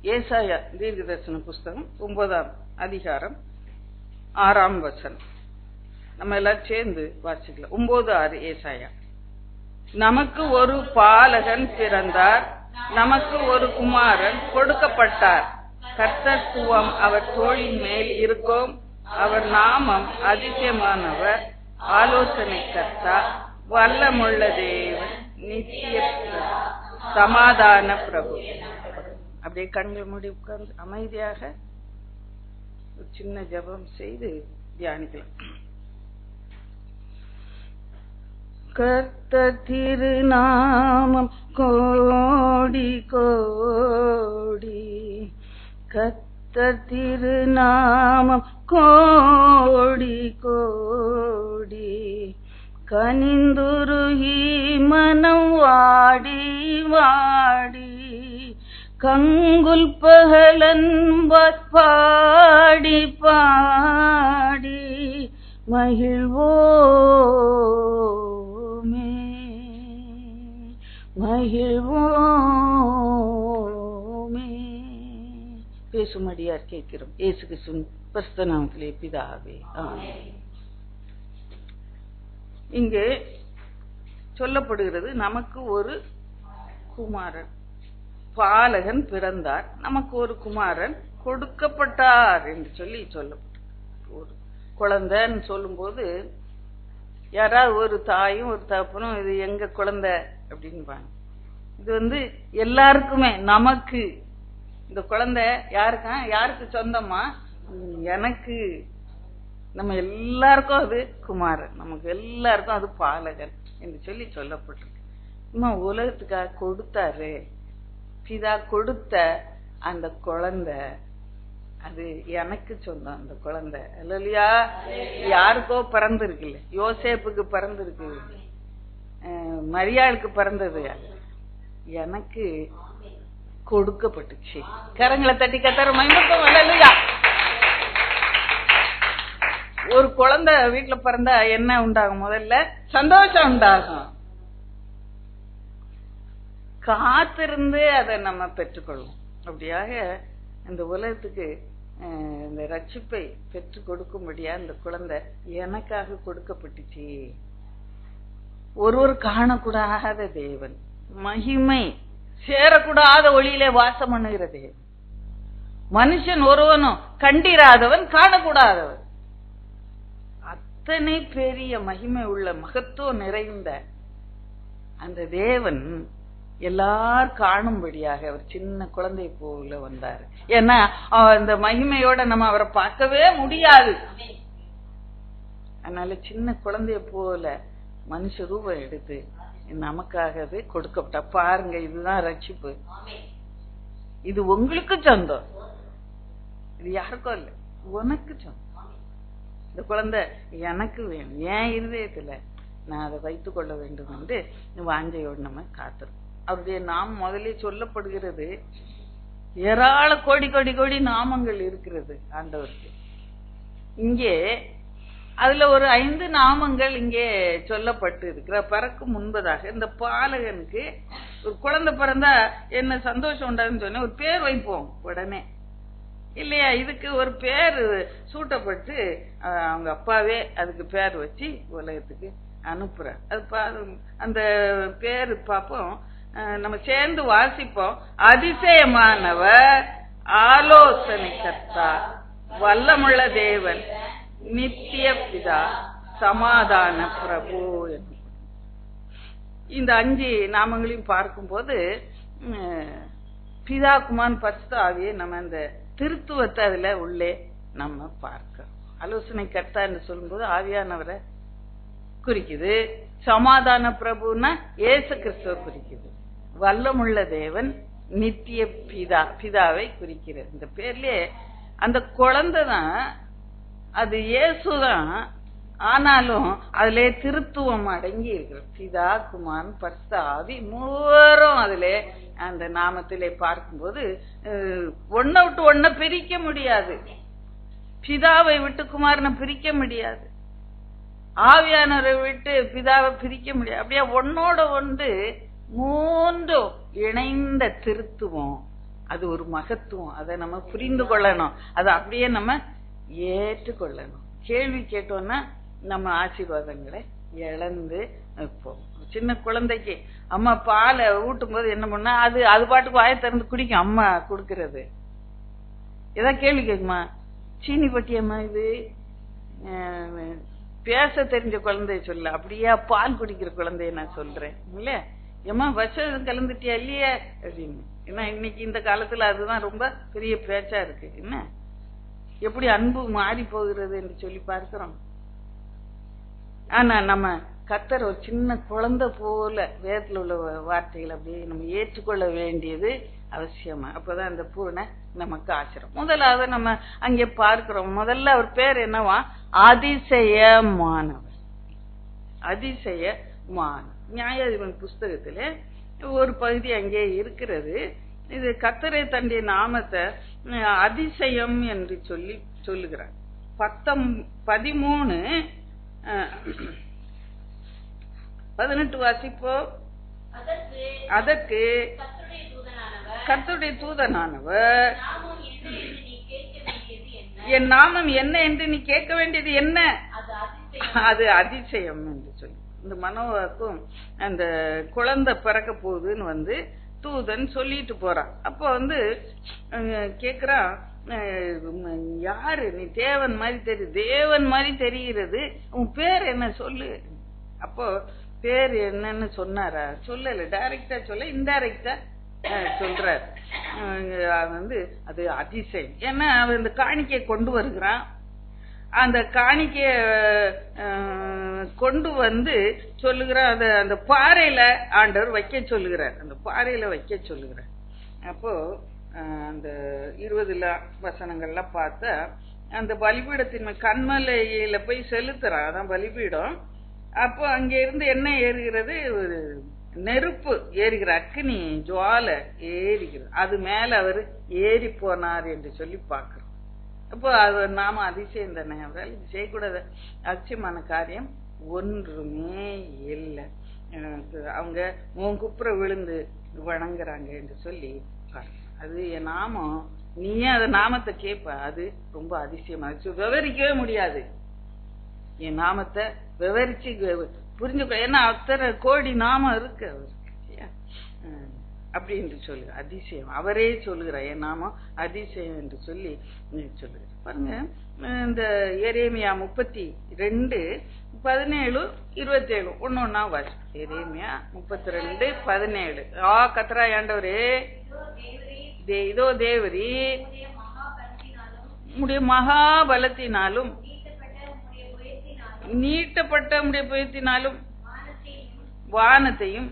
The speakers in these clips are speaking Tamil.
ஏசாயா தீர்க்கதரிசன புஸ்தகம் 9ஆம் அதிகாரம் 6ஆம் வசனம். நம்ம எல்லாம் சேர்ந்து வாசிக்கலாம். 9:6 ஏசாயா. நமக்கு ஒரு பாலகன் பிறந்தார், நமக்கு ஒரு குமாரன் கொடுக்கப்பட்டார். கர்த்தத்துவம் அவர் தோளின் மேல் இருக்கும். அவர் நாமம் அதிசயமானவர், ஆலோசனை கர்த்தா, வல்லமுள்ள தேவன், நித்திய சமாதான பிரபு. அப்படியே கண்கள் மூடி உட்கார்ந்து அமைதியாக ஒரு சின்ன ஜெபம் செய்து தியானிக்கலாம். கர்த்தர் திருநாமம் கோடி கோடி, கர்த்தர் திருநாமம் கோடி கோடி. கனிந்துருகி மனம் வாடி வாடி, கங்குல் பகலன் பாடி பாடி மகிழ்வோமே மகிழ்வோமே. பேசும்படியார் கேட்கிறோம். இயேசு கிறிஸ்துவின் பரிசுத்த நாமத்திலே பிதாவே, ஆமென். இங்கே சொல்லப்படுகிறது, நமக்கு ஒரு குமாரன் பாலகன் பிறந்தார், நமக்கு ஒரு குமாரன் கொடுக்கப்பட்டார் என்று சொல்லி சொல்லப்பட்டு. ஒரு குழந்தைன்னு சொல்லும் போது யாராவது ஒரு தாயும் ஒரு தகப்பனும் இது எங்க குழந்தை அப்படின்பாங்க. இது எல்லாருக்குமே, நமக்கு இந்த குழந்தை யாருக்கு சொந்தமா? எனக்கு. நம்ம எல்லாருக்கும் அது குமாரன், நமக்கு எல்லாருக்கும் அது பாலகன் என்று சொல்லி சொல்லப்பட்டிருக்கு. இன்னும் உலகத்துக்காக கொடுத்தாரு பிதா, கொடுத்த அந்த குழந்தை அது எனக்கு சொந்தம். அந்த குழந்தை இல்லையா, யாருக்கோ பிறந்திருக்குல்ல, யோசேப்புக்கு பிறந்திருக்கு, மரியாளுக்கு பிறந்தது, எனக்கு கொடுக்கப்பட்டுச்சு. கரங்களை தட்டி கத்தர மகிமைப்போம். அல்லேலூயா. ஒரு குழந்தை வீட்டுல பிறந்தா என்ன உண்டாகும்? முதல்ல சந்தோஷம் உண்டாகும். காத்திருந்து அதை நம்ம பெற்றுக்கொள்வோம். அப்படியாக இந்த உலகத்துக்கு இந்த ரட்சிப்பை பெற்றுக் கொடுக்கும்படியா இந்த குழந்தை எனக்காக கொடுக்கப்பட்டுச்சு. ஒருவர் காணக்கூடாத தேவன், மகிமை சேரக்கூடாத ஒளியிலே வாசம் பண்ணுகிற தேவன், மனுஷன் ஒருவனும் கண்டிராதவன், காணக்கூடாதவன், அத்தனை பெரிய மகிமை உள்ள மகத்துவம் நிறைந்த அந்த தேவன் எல்லாரும் காணும்படியாக அவர் சின்ன குழந்தை போல வந்தாரு. ஏன்னா அந்த மகிமையோட நம்ம அவரை பார்க்கவே முடியாது. அதனால சின்ன குழந்தைய போல மனுஷ ரூபம் எடுத்து நமக்காகவே கொடுக்கப்பட்ட. பாருங்க, இதுதான் ரட்சிப்பு. இது உங்களுக்கு சொந்தம், இது யாருக்கும் இல்லை, உனக்கு சொந்தம். இந்த குழந்தை எனக்கு வேணும், என் இருதயத்துல நான் அதை வைத்துக் கொள்ள வேண்டும் என்று வாஞ்சையோடு நம்ம காத்திருக்கோம். அவருடைய நாமம் முதலே சொல்லப்படுகிறது. ஏராள கோடி கோடி கோடி நாமங்கள் இருக்கிறது ஆண்டவருக்கு. இங்கே அதுல ஒரு 5 நாமங்கள் இங்கே சொல்லப்பட்டு இருக்கிற. பிறக்கும் முன்பதாக இந்த பாலகனுக்கு ஒரு குழந்தை பிறந்தா என்ன சந்தோஷம் உண்டாதுன்னு சொன்ன, ஒரு பேர் வைப்போம் உடனே இல்லையா? இதுக்கு ஒரு பேர் சூட்டப்பட்டு அவங்க அப்பாவே அதுக்கு பேர் வச்சு உலகத்துக்கு அனுப்புற. அது அந்த பேரு பார்ப்போம், நம்ம சேர்ந்து வாசிப்போம். அதிசயமானவர், ஆலோசனை கர்த்தா, வல்லமுள்ள தேவன், நித்திய பிதா, சமாதான பிரபு. இந்த 5 நாமங்களையும் பார்க்கும்போது பிதா, குமாரன், பரிசுத்த ஆவியை நம்ம அந்த திருத்துவத்தை அதுல உள்ளே நம்ம பார்க்கிறோம். ஆலோசனை கர்த்தா என்று சொல்லும்போது ஆவியானவரை குறிக்குது. சமாதான பிரபுன்னா இயேசு கிறிஸ்துவ குறிக்குது. வல்லமுள்ள தேவன், நித்திய பிதா, பிதாவை குறிக்கிறது. இந்த பேர்லயே அந்த குழந்தை தான், அது இயேசுதான். ஆனாலும் அதுல திருத்துவம் அடங்கி இருக்கிற பிதா, குமாரன், பரிசுத்த ஆவி மூவரும் அதுல அந்த நாமத்திலே பார்க்கும்போது ஒன்ன விட்டு ஒன்ன பிரிக்க முடியாது. பிதாவை விட்டு குமாரனை பிரிக்க முடியாது, ஆவியானவரை விட்டு பிதாவை பிரிக்க முடியாது. அப்படியே ஒன்னோட ஒன்று 3 இணைந்த திருத்துவம் அது ஒரு மகத்துவம். அதை நம்ம புரிந்து கொள்ளணும், அதை அப்படியே நம்ம ஏற்றுக்கொள்ளணும். கேள்வி கேட்டோம்னா நம்ம ஆசீர்வாதங்களை இழந்து இருப்போம். சின்ன குழந்தைக்கு அம்மா பாலை ஊட்டும் போது என்ன பண்ணா, அது அது பாட்டுக்கு வாயை திறந்து குடிக்கும். அம்மா கொடுக்கறது ஏதாவது கேள்வி கேட்குமா? சீனி பட்டியம்மா இது பேச தெரிஞ்ச குழந்தைய சொல்ல, அப்படியா பால் குடிக்கிற குழந்தைய நான் சொல்றேன் இல்ல, ஏமா விஷம் கலந்துட்டியா இல்லையா அப்படின்னு. ஏன்னா இன்னைக்கு இந்த காலத்துல அதுதான் ரொம்ப பெரிய பேச்சா இருக்கு. என்ன எப்படி அன்பு மாறி போகிறது என்று சொல்லி பார்க்கிறோம். ஆனா நம்ம கர்த்தர் ஒரு சின்ன குழந்தை போல வேதத்துல உள்ள வார்த்தைகள் அப்படியே நம்ம ஏற்றுக்கொள்ள வேண்டியது அவசியமா. அப்பதான் அந்த பூரண நமக்கு ஆசிரம். முதலாவது நம்ம அங்கே பார்க்கிறோம், முதல்ல அவர் பேர் என்னவா? அதிசயமானவர். அதிசயமானவர். நியாயாதிபதி புஸ்தகத்துல ஒரு பகுதி அங்கே இருக்கிறது. இது கர்த்தரை தன்னுடைய நாமத்தை அதிசயம் என்று சொல்லி சொல்லுகிறார். 13:18 வாசிப்போ. அதற்கு கர்த்தருடைய தூதனானவர், என் நாமம் என்ன என்று நீ கேட்க வேண்டியது என்ன? அது அதிசயம் என்று சொல்லி. இந்த மனோவாக்கும் அந்த குழந்தை பிறக்க போகுதுன்னு தூதன் சொல்லிட்டு போறான். அப்போ கேக்குறான், யாரு நீ? தேவன் மாதிரி தெரிகிறது, உன் பேர் என்ன சொல்லு. அப்போ பேர் என்னன்னு சொன்னாரா? சொல்லல. டைரக்டா சொல்ல, இன்டைரக்டா சொல்றார். அது அதிசயம். ஏன்னா அவன் இந்த காணிக்கையை கொண்டு வருகிறான். அந்த காணிக்கைய கொண்டு சொல்லுகிறார், அந்த பாறையில ஆண்டவர் வைக்க சொல்லுகிறார். அந்த பாறையில வைக்க சொல்லுகிறார். அப்போ அந்த 20 வசனங்கள்லாம் பார்த்தா, அந்த பலிபீடத்தின் கண்மலையில போய் செலுத்துறான். அதான் பலிபீடம். அப்போ அங்க இருந்து என்ன ஏறுகிறது? ஒரு நெருப்பு ஏறுகிற, அக்னி ஜுவால ஏறுகிறது. அது மேல அவர் ஏறி போனார் என்று சொல்லி பார்க்கிறோம். அப்போ அது நாம அதிசயம் தானே. அவரால் இது செய்யக்கூடாத அதிசயமான காரியம் ஒன்றுமே இல்லை. அவங்க குப்புற விழுந்து வணங்குறாங்க என்று சொல்லி அது என் நாமம். நீயே அந்த நாமத்தை கேட்ப, அது ரொம்ப அதிசயமா விவரிக்கவே முடியாது. என் நாமத்தை விவரிச்சு புரிஞ்சுக்க, ஏன்னா அத்தனை கோடி நாமம் இருக்கு அவருக்கு அப்படி என்று சொல்லு. அதிசயம் அவரே சொல்லுகிறார், என் நாமம் அதிசயம் என்று சொல்லி சொல்லுகிறார். பாருங்க, இந்த எரேமியா 32:17-27 ஒன்னொன்னா வாசி. எரேமியா 32:17. கத்ரா ஆண்டவரே, இதோ தேவரி உம்முடைய மகாபலத்தினாலும் நீட்டப்பட்ட உம்முடைய புயத்தினாலும் வானத்தையும்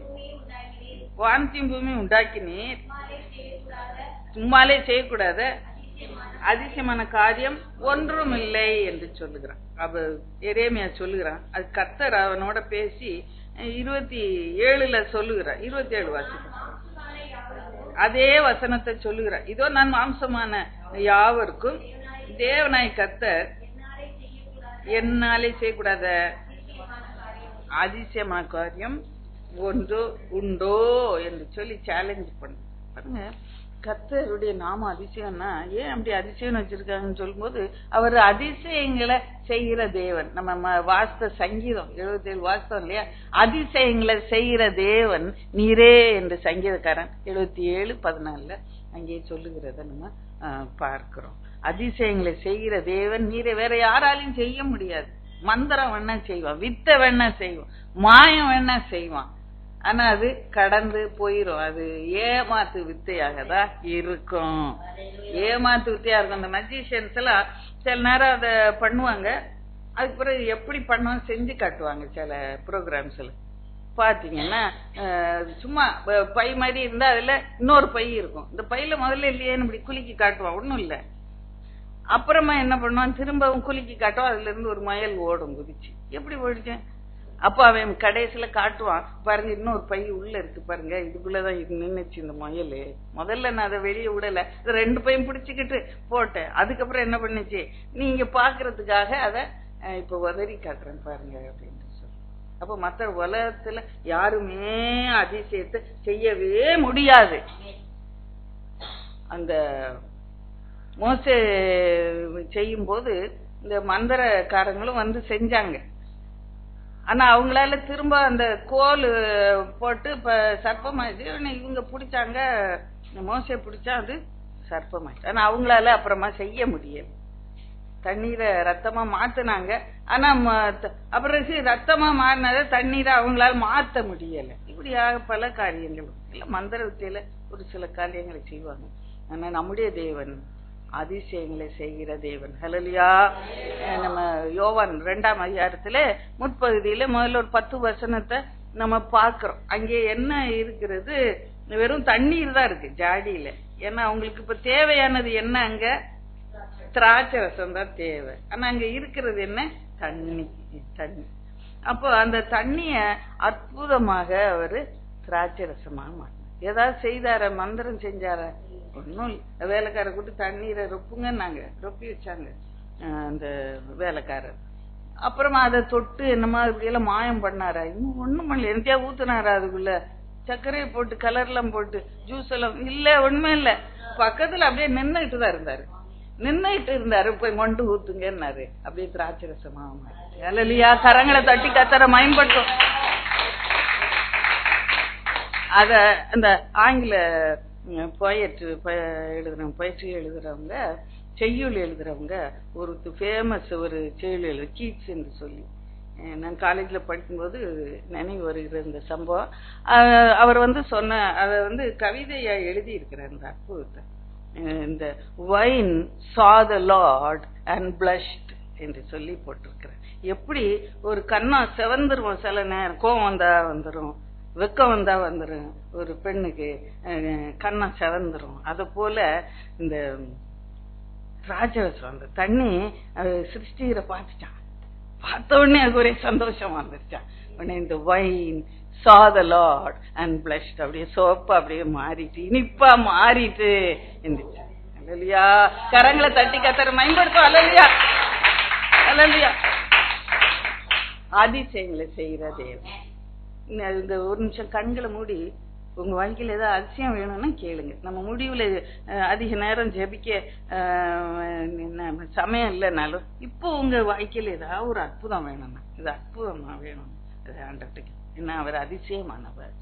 பூமியும் உண்டாக்கினீர். சும்மாலே செய்யக்கூடாத அதிசயமான காரியம் ஒன்றும் இல்லை என்று சொல்லுகிறான். அப்ப எரேமியா சொல்லுகிறான். அது கர்த்தர் அவனோட பேசி 27 சொல்லுகிறார். 27 வாசிக்கிறார். அதே வசனத்தை சொல்லுகிறார். இதோ நான் மாம்சமான யாவருக்கும் தேவனாய் கர்த்தர் என்னாலே செய்யக்கூடாத அதிசயமான காரியம் ஒன்று உண்டோ என்று சொல்லி சேலஞ்ச் பண்ண. பாருங்க, கர்த்தருடைய நாம அதிசயம்னா ஏன் அப்படி அதிசயம் வச்சிருக்காங்கன்னு சொல்லும் போது, அவர் அதிசயங்களை செய்கிற தேவன். நம்ம வாஸ்த சங்கீதம் 77 வாஸ்தம் இல்லையா? அதிசயங்களை செய்கிற தேவன் நீரே என்று சங்கீதக்காரன் 77:14 அங்கே சொல்லுகிறத நம்ம பார்க்கிறோம். அதிசயங்களை செய்கிற தேவன் நீரே. வேற யாராலையும் செய்ய முடியாது. மந்திரம் வேணா செய்வான், வித்த வேணா செய்வான், மாயம் வேணா செய்வான். ஆனா அது கடந்து போயிரும். அது ஏமாத்து வித்தையாக தான் இருக்கும். ஏமாத்து வித்தையா இருக்கும். அந்த மஜிஷியன்ஸ் எல்லாம் சில நேரம் அதை பண்ணுவாங்க, அதுக்கு பிறகு எப்படி பண்ணுவாங்க செஞ்சு காட்டுவாங்க. சில ப்ரோக்ராம்ஸ்ல பாத்தீங்கன்னா சும்மா பை மாதிரி இருந்தா அதுல இன்னொரு பை இருக்கும். இந்த பையில முதல்ல இல்லையேன்னு இப்படி குலுக்கி காட்டுவான், ஒண்ணும் இல்ல. அப்புறமா என்ன பண்ணுவான், திரும்பவும் குலுக்கி காட்டுவான், அதுல இருந்து ஒரு மயல் ஓடும் குதிச்சு. எப்படி ஓடிச்சேன்? அப்ப அவன் கடைசியில காட்டுவான், பாருங்க இன்னொரு பை உள்ள இருக்கு பாருங்க, இதுக்குள்ளதான் இது நின்னுச்சு இந்த முயலு. முதல்ல நான் அதை வெளியே விடல, 2 பையும் பிடிச்சுக்கிட்டு போட்டேன். அதுக்கப்புறம் என்ன பண்ணுச்சு, நீங்க பாக்குறதுக்காக அதை இப்ப உதறி காட்டுறேன் பாருங்க அப்படின்னு சொல்லி. அப்ப மற்ற உலகத்துல யாருமே அதிசயத்தை செய்யவே முடியாது. அந்த மோசே செய்யும் போது இந்த மந்திரக்காரங்களும் வந்து செஞ்சாங்க. ஆனா அவங்களால திரும்ப அந்த கோல் போட்டு இப்ப சர்ப்பமாயிடுச்சு. இவங்க பிடிச்சாங்க, மோசே பிடிச்சா அது சர்ப்பமாயிடுச்சு. ஆனா அவங்களால அப்புறமா செய்ய முடியல. தண்ணீரை ரத்தமா மாத்தினாங்க. ஆனா அப்புறம் ரத்தமா மாறினத தண்ணீரை அவங்களால மாத்த முடியல. இப்படியாக பல காரியங்கள் இல்ல, மந்திர வித்தையில ஒரு சில காரியங்களை செய்வாங்க. ஆனா நம்முடைய தேவன் அதிசயங்களை செய்கிற தேவன். ஹல்லேலூயா. நம்ம யோவான் 2ஆம் அதிகாரத்துல முற்பகுதியில முதல்ல ஒரு 10 வசனத்தை நம்ம பாக்குறோம். அங்கே என்ன இருக்கிறது? வெறும் தண்ணீர் தான் இருக்கு ஜாடியில. ஏன்னா அவங்களுக்கு இப்ப தேவையானது என்ன? அங்க திராட்சை ரசம் தான் தேவை. ஆனா அங்க இருக்கிறது என்ன? தண்ணி. அப்போ அந்த தண்ணிய அற்புதமாக அவரு திராட்சை ரசமாக மாட்டார். ஏதாவது செய்தார? மந்திரம் செஞ்சார? ஒன்னும் இல்ல. வேலைக்கார கூட்டு தண்ணீரை ரொப்புங்க, நாங்க ரொப்பி வச்சாங்க அந்த வேலைக்காரர். அப்புறமா அதை தொட்டு என்னமா இப்படி எல்லாம் மாயம் பண்ணாரா? இன்னும் ஒண்ணும் பண்ணல. எனக்கே ஊத்துனாரா? அதுக்குள்ள சர்க்கரையை போட்டு கலர்லாம் போட்டு ஜூஸ் எல்லாம் இல்ல, ஒண்ணுமே இல்ல. பக்கத்துல அப்படியே நின்னுட்டு தான் இருந்தாரு. போய் மொண்டு ஊத்துங்கன்னாரு. அப்படியே திராட்சை ரசமா. ஹல்லேலூயா. கரங்களை தட்டி கத்தரை மயன்பட்டோம். அத அந்த ஆங்கில போயட்ரி எழுதுறவங்க, செய்யுள் எழுதுறவங்க ஒரு ஃபேமஸ் ஒரு செய்யுள் கீட்ஸ் என்று சொல்லி, நான் காலேஜ்ல படிக்கும்போது நினைவு வருகிற இந்த சம்பவம். அவர் வந்து சொன்ன அதை வந்து கவிதையா எழுதி இருக்கிறார். இந்த அற்புதத்தை, இந்த wine saw the Lord and blushed என்று சொல்லி போட்டிருக்கிறார். எப்படி ஒரு கண்ணா செவந்துரும், சில நேரம் கோவம் வந்தா வந்துரும், வெக்கம் வந்தா வந்துரும், ஒரு பெண்ணுக்கு கண்ணா செவந்துரும். அது போல இந்த ராஜரசம், அந்த தண்ணி சிருஷ்டிகரை பார்த்துட்டான். பார்த்த உடனே அது ஒரே சந்தோஷமா வந்துருச்சான். உடனே இந்த wine saw the Lord and blushed, அப்படியே சோப்பு அப்படியே மாறிட்டு இனிப்பா மாறிட்டு இருந்துச்சு. அல்லேலூயா. கரங்களை தட்டி கத்தரை மயன்படுத்தும். அல்லேலூயா. அல்லேலூயா. அதிசயங்களை செய்கிற தேவன். இந்த ஒரு நிமிஷம் கண்களை மூடி உங்க வாழ்க்கையில ஏதாவது அதிசயம் வேணும்னா கேளுங்க. நம்ம முடிவுல அதிக நேரம் ஜெபிக்க சமயம் இல்லைனாலும் இப்போ உங்க வாழ்க்கையில ஏதாவது ஒரு அற்புதம் வேணும்னா, இது அற்புதமா வேணும் ஆண்டவருக்கு. என்ன, அவர் அதிசயமானவர்.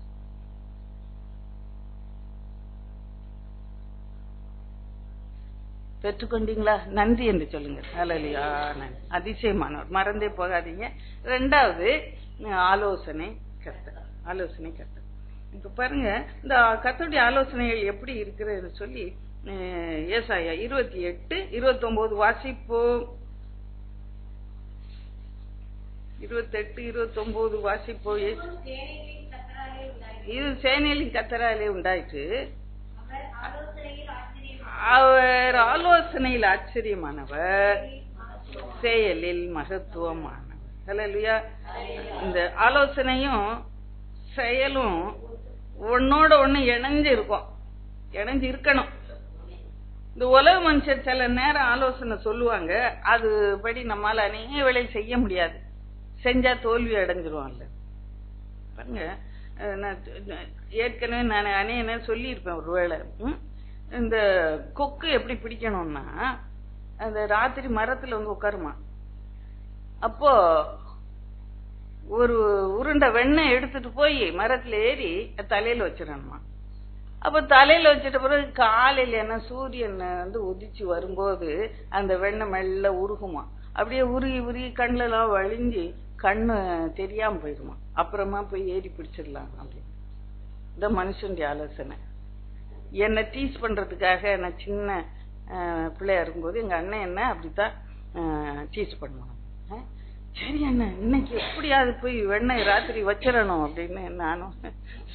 பெற்றுக்கொண்டீங்களா? நன்றி என்று சொல்லுங்க. ஹல்லேலூயா. அதிசயமானவர், மறந்தே போகாதீங்க. 2வது ஆலோசனை கர்த்தர். ஆலோசனை கர்த்தர். இப்ப பாருங்க, இந்த கர்த்தருடைய ஆலோசனைகள் எப்படி இருக்கிறது சொல்லி ஏசாயா 28:29 வாசிப்போம். 28:29 வாசிப்போம். இது சேனையின் கர்த்தராலே உண்டாயிற்று. அவர் ஆலோசனையில் ஆச்சரியமானவர், செயலில் மகத்துவமானவர். ஹல்லேலூயா. இந்த ஆலோசனையும் செயலும் ஒன்னோட ஒண்ணு இணைஞ்சு இருக்கணும். இந்த உலக மனுஷர் சில நேரம் ஆலோசனை சொல்லுவாங்க, அது படி நம்மால அநேக வேலை செய்ய முடியாது, செஞ்சா தோல்வி அடைஞ்சிருவான்ல. பாருங்க, ஏற்கனவே நான் அநேக சொல்லியிருப்பேன். ஒருவேளை இந்த கொக்கு எப்படி பிடிக்கணும்னா, அந்த ராத்திரி மரத்துல வந்து உட்காருமா. அப்போ ஒரு உருண்டை வெண்ணெய் எடுத்துட்டு போய் மரத்துல ஏறி தலையில வச்சிடணுமா. அப்ப தலையில வச்சிட்ட பிறகு காலையில என்ன சூரியன் வந்து உதிச்சு வரும்போது அந்த வெண்ணெய் மெல்ல உருகுமா. அப்படியே உருகி கண்ணுல எல்லாம் வழிஞ்சு கண்ணு தெரியாம போயிடுமா. அப்புறமா போய் ஏறி பிடிச்சிடலாம் அப்படின்னு. இந்த மனுஷனுடைய ஆலோசனை. என்னை டீஸ் பண்றதுக்காக நான் சின்ன பிள்ளையா இருக்கும்போது எங்க அண்ணன் என்ன அப்படித்தான் டீஸ் பண்ணுவாங்க. சரி அண்ணன், இன்னைக்கு எப்படியாவது போய் வெண்ணெய் ராத்திரி வச்சிடணும் அப்படின்னு நானும்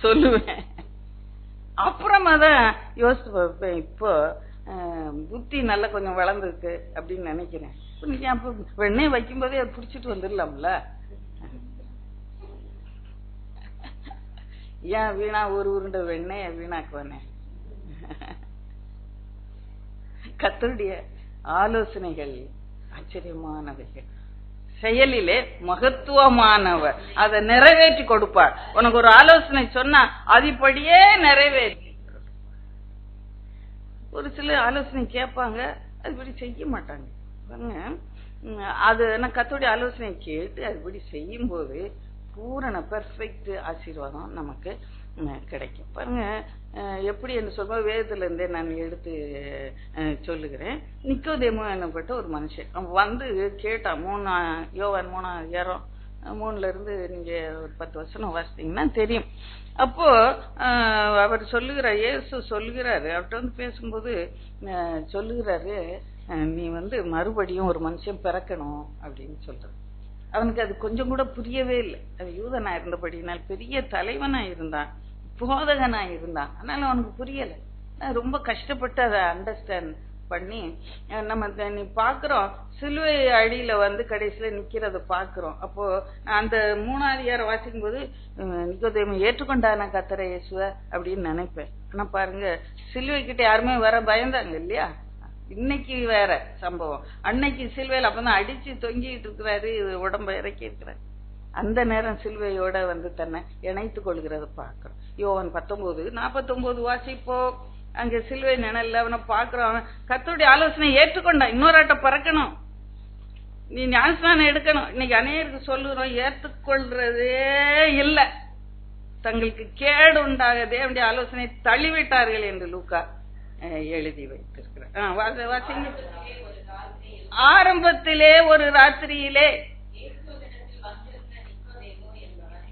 சொல்லுவேன். அப்புறமா தான் யோசித்து பார்ப்பேன், இப்போ புத்தி நல்லா கொஞ்சம் வளர்ந்துருக்கு அப்படின்னு நினைக்கிறேன். அப்ப வெண்ணெய் வைக்கும் போதே அதை பிடிச்சிட்டு வந்துடலாம்ல. ஏன் வீணா ஒரு உருண்டை வெண்ணெய் வீணாக்குவானே. கர்த்தருடைய ஆலோசனைகள் ஆச்சரியமானவைகள், செயலிலே மகத்துவமானவர், அதை நிறைவேற்றி கொடுப்பார். உனக்கு ஒரு ஆலோசனை சொன்னா அதுபடியே நிறைவேற்றி. ஒரு சில ஆலோசனை கேட்பாங்க, அதுபடி செய்ய மாட்டாங்க. அது கர்த்தருடைய ஆலோசனை கேட்டு அதுபடி செய்யும் போது பூரண பெர்ஃபெக்ட் ஆசீர்வாதம் நமக்கு கிடைக்கும். பாருங்க, எப்படி என்று சொல்லும்போது வேதத்துல இருந்தே நான் எடுத்து சொல்லுகிறேன். நிக்கோதேமு என்னப்பட்ட ஒரு மனுஷன் அவன் வந்து கேட்டான். யோவான் 3:3 நீங்க ஒரு 10 வசனம் வாசித்தீங்கன்னா தெரியும். அப்போ அவர் சொல்லுகிறார், இயேசு சொல்லுகிறாரு, அவர்கிட்ட வந்து பேசும்போது சொல்லுகிறாரு, நீ வந்து மறுபடியும் ஒரு மனுஷன் பிறக்கணும் அப்படின்னு சொல்றாரு. அவனுக்கு அது கொஞ்சம் கூட புரியவே இல்லை. அது யூதனா இருந்தபடினால் பெரிய தலைவனா இருந்தான், போதகனா இருந்தான். அதனால அவனுக்கு புரியல. ரொம்ப கஷ்டப்பட்டு அதை அண்டர்ஸ்டாண்ட் பண்ணி நம்ம நீ பாக்குறோம், சிலுவை அடியில வந்து கடைசியில நிக்கிறத பாக்குறோம். அப்போ அந்த 3 வாசிக்கும் போது நிக்கோதேமு ஏற்றுக்கொண்டான கர்த்தரை இயேசுவ அப்படின்னு நினைப்பேன். ஆனா பாருங்க, சிலுவை கிட்ட யாருமே வர பயந்தாங்க இல்லையா? இன்னைக்கு வேற சம்பவம். அன்னைக்கு சிலுவையில் அப்பதான் அடிச்சு தொங்கிட்டு இருக்கிறாரு, உடம்ப இறக்கி இருக்கிறாரு. அந்த நேரம் சிலுவையோட வந்து தன்னை இணைத்துக் கொள்கிறத பாக்குறோம். யோவான் 19:49 வாசிப்போ. அங்க சிலுவை நிழல்ல அவனை பாக்குறான். கர்த்தருடைய ஆலோசனை ஏற்றுக்கொண்டான். இன்னொரு பறக்கணும், நீ ஞானஸ்நானம் எடுக்கணும். இன்னைக்கு அநேகருக்கு சொல்லுறோம், ஏற்றுக்கொள்றதே இல்லை. தங்களுக்கு கேடு உண்டாக தேவனுடைய ஆலோசனை தள்ளிவிட்டார்கள் என்று லூக்கா எழுதி வைத்திருக்கிறார். வாசிங்க. ஆரம்பத்திலே ஒரு ராத்திரியிலே